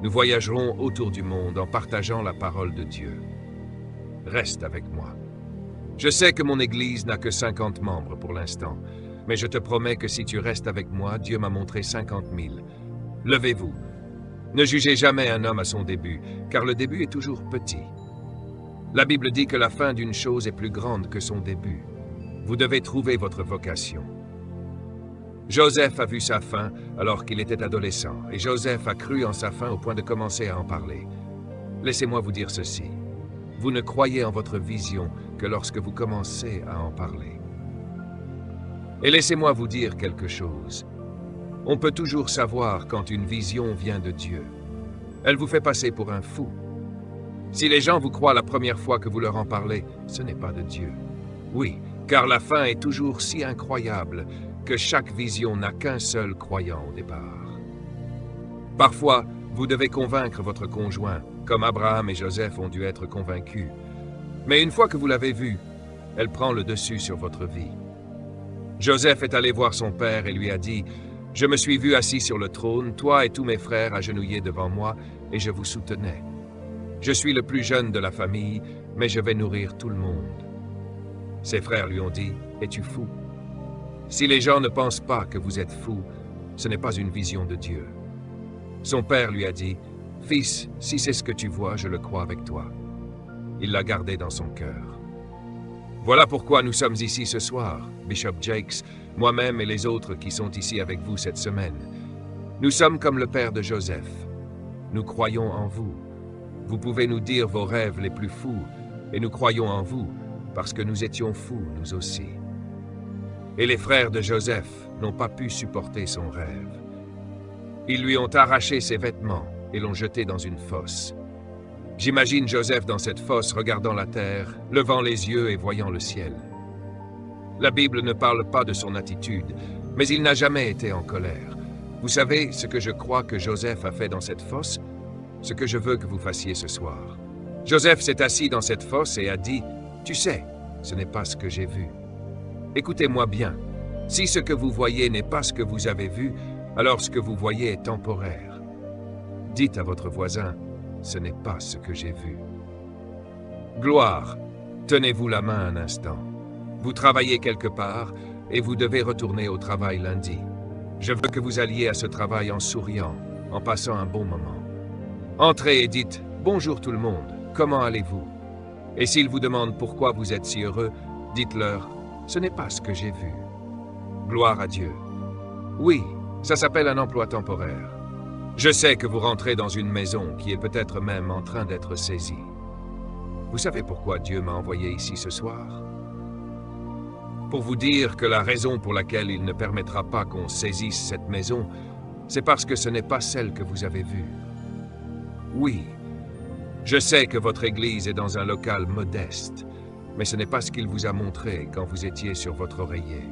Nous voyagerons autour du monde en partageant la parole de Dieu. Reste avec moi. Je sais que mon Église n'a que 50 membres pour l'instant, mais je te promets que si tu restes avec moi, Dieu m'a montré 50 000. Levez-vous. Ne jugez jamais un homme à son début, car le début est toujours petit. La Bible dit que la fin d'une chose est plus grande que son début. Vous devez trouver votre vocation. Joseph a vu sa fin alors qu'il était adolescent, et Joseph a cru en sa fin au point de commencer à en parler. Laissez-moi vous dire ceci. Vous ne croyez en votre vision que lorsque vous commencez à en parler. Et laissez-moi vous dire quelque chose. On peut toujours savoir quand une vision vient de Dieu. Elle vous fait passer pour un fou. Si les gens vous croient la première fois que vous leur en parlez, ce n'est pas de Dieu. Oui, car la fin est toujours si incroyable que chaque vision n'a qu'un seul croyant au départ. Parfois, vous devez convaincre votre conjoint, comme Abraham et Joseph ont dû être convaincus. Mais une fois que vous l'avez vue, elle prend le dessus sur votre vie. Joseph est allé voir son père et lui a dit « Je me suis vu assis sur le trône, toi et tous mes frères agenouillés devant moi, et je vous soutenais. Je suis le plus jeune de la famille, mais je vais nourrir tout le monde. » Ses frères lui ont dit « Es-tu fou? Si les gens ne pensent pas que vous êtes fou, ce n'est pas une vision de Dieu. » Son père lui a dit « Fils, si c'est ce que tu vois, je le crois avec toi. » Il l'a gardé dans son cœur. Voilà pourquoi nous sommes ici ce soir, Bishop Jakes, moi-même et les autres qui sont ici avec vous cette semaine. Nous sommes comme le père de Joseph. Nous croyons en vous. Vous pouvez nous dire vos rêves les plus fous, et nous croyons en vous, parce que nous étions fous, nous aussi. Et les frères de Joseph n'ont pas pu supporter son rêve. Ils lui ont arraché ses vêtements et l'ont jeté dans une fosse. J'imagine Joseph dans cette fosse regardant la terre, levant les yeux et voyant le ciel. La Bible ne parle pas de son attitude, mais il n'a jamais été en colère. Vous savez ce que je crois que Joseph a fait dans cette fosse? Ce que je veux que vous fassiez ce soir. Joseph s'est assis dans cette fosse et a dit « Tu sais, ce n'est pas ce que j'ai vu. » Écoutez-moi bien. Si ce que vous voyez n'est pas ce que vous avez vu, alors ce que vous voyez est temporaire. Dites à votre voisin « Ce n'est pas ce que j'ai vu. » Gloire, tenez-vous la main un instant. Vous travaillez quelque part et vous devez retourner au travail lundi. Je veux que vous alliez à ce travail en souriant, en passant un bon moment. Entrez et dites « Bonjour tout le monde, comment allez-vous » Et s'ils vous demandent pourquoi vous êtes si heureux, dites-leur « Ce n'est pas ce que j'ai vu. » Gloire à Dieu. Oui, ça s'appelle un emploi temporaire. Je sais que vous rentrez dans une maison qui est peut-être même en train d'être saisie. Vous savez pourquoi Dieu m'a envoyé ici ce soir? Pour vous dire que la raison pour laquelle il ne permettra pas qu'on saisisse cette maison, c'est parce que ce n'est pas celle que vous avez vue. Oui, je sais que votre église est dans un local modeste, mais ce n'est pas ce qu'il vous a montré quand vous étiez sur votre oreiller.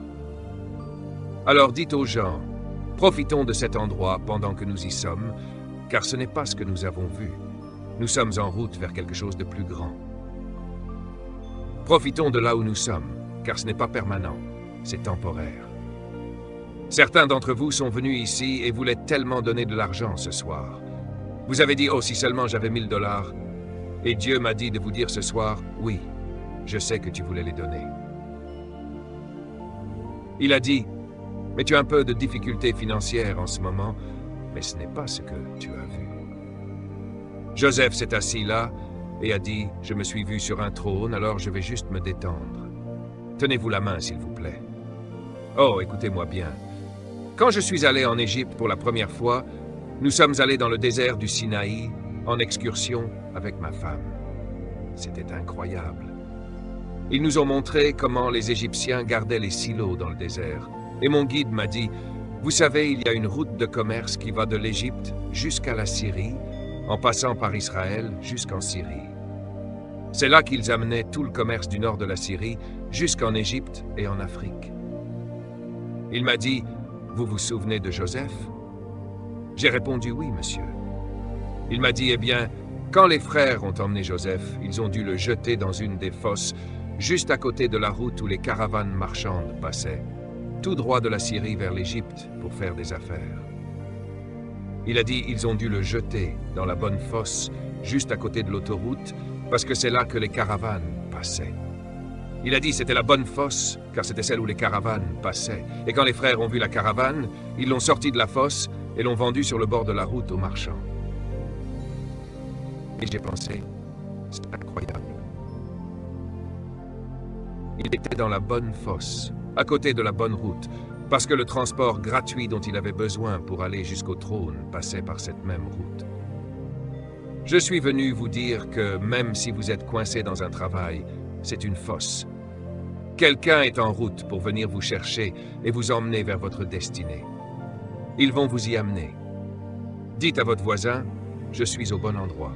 Alors dites aux gens, profitons de cet endroit pendant que nous y sommes, car ce n'est pas ce que nous avons vu. Nous sommes en route vers quelque chose de plus grand. Profitons de là où nous sommes, car ce n'est pas permanent, c'est temporaire. Certains d'entre vous sont venus ici et voulaient tellement donner de l'argent ce soir. Vous avez dit « Oh, si seulement j'avais 1000 $. » Et Dieu m'a dit de vous dire ce soir « Oui, je sais que tu voulais les donner. » Il a dit « Mais tu as un peu de difficultés financières en ce moment, mais ce n'est pas ce que tu as vu. » Joseph s'est assis là et a dit « Je me suis vu sur un trône, alors je vais juste me détendre. Tenez-vous la main, s'il vous plaît. » Oh, écoutez-moi bien. Quand je suis allé en Égypte pour la première fois, nous sommes allés dans le désert du Sinaï, en excursion avec ma femme. C'était incroyable. Ils nous ont montré comment les Égyptiens gardaient les silos dans le désert. Et mon guide m'a dit, « Vous savez, il y a une route de commerce qui va de l'Égypte jusqu'à la Syrie, en passant par Israël jusqu'en Syrie. C'est là qu'ils amenaient tout le commerce du nord de la Syrie jusqu'en Égypte et en Afrique. » Il m'a dit, « Vous vous souvenez de Joseph? » J'ai répondu « Oui, monsieur. » Il m'a dit « Eh bien, quand les frères ont emmené Joseph, ils ont dû le jeter dans une des fosses, juste à côté de la route où les caravanes marchandes passaient, tout droit de la Syrie vers l'Égypte pour faire des affaires. » Il a dit « Ils ont dû le jeter dans la bonne fosse, juste à côté de l'autoroute, parce que c'est là que les caravanes passaient. » Il a dit c'était la bonne fosse, car c'était celle où les caravanes passaient. Et quand les frères ont vu la caravane, ils l'ont sortie de la fosse et l'ont vendue sur le bord de la route aux marchands. Et j'ai pensé, c'est incroyable. Il était dans la bonne fosse, à côté de la bonne route, parce que le transport gratuit dont il avait besoin pour aller jusqu'au trône passait par cette même route. Je suis venu vous dire que même si vous êtes coincé dans un travail, c'est une fosse. Quelqu'un est en route pour venir vous chercher et vous emmener vers votre destinée. Ils vont vous y amener. Dites à votre voisin, je suis au bon endroit.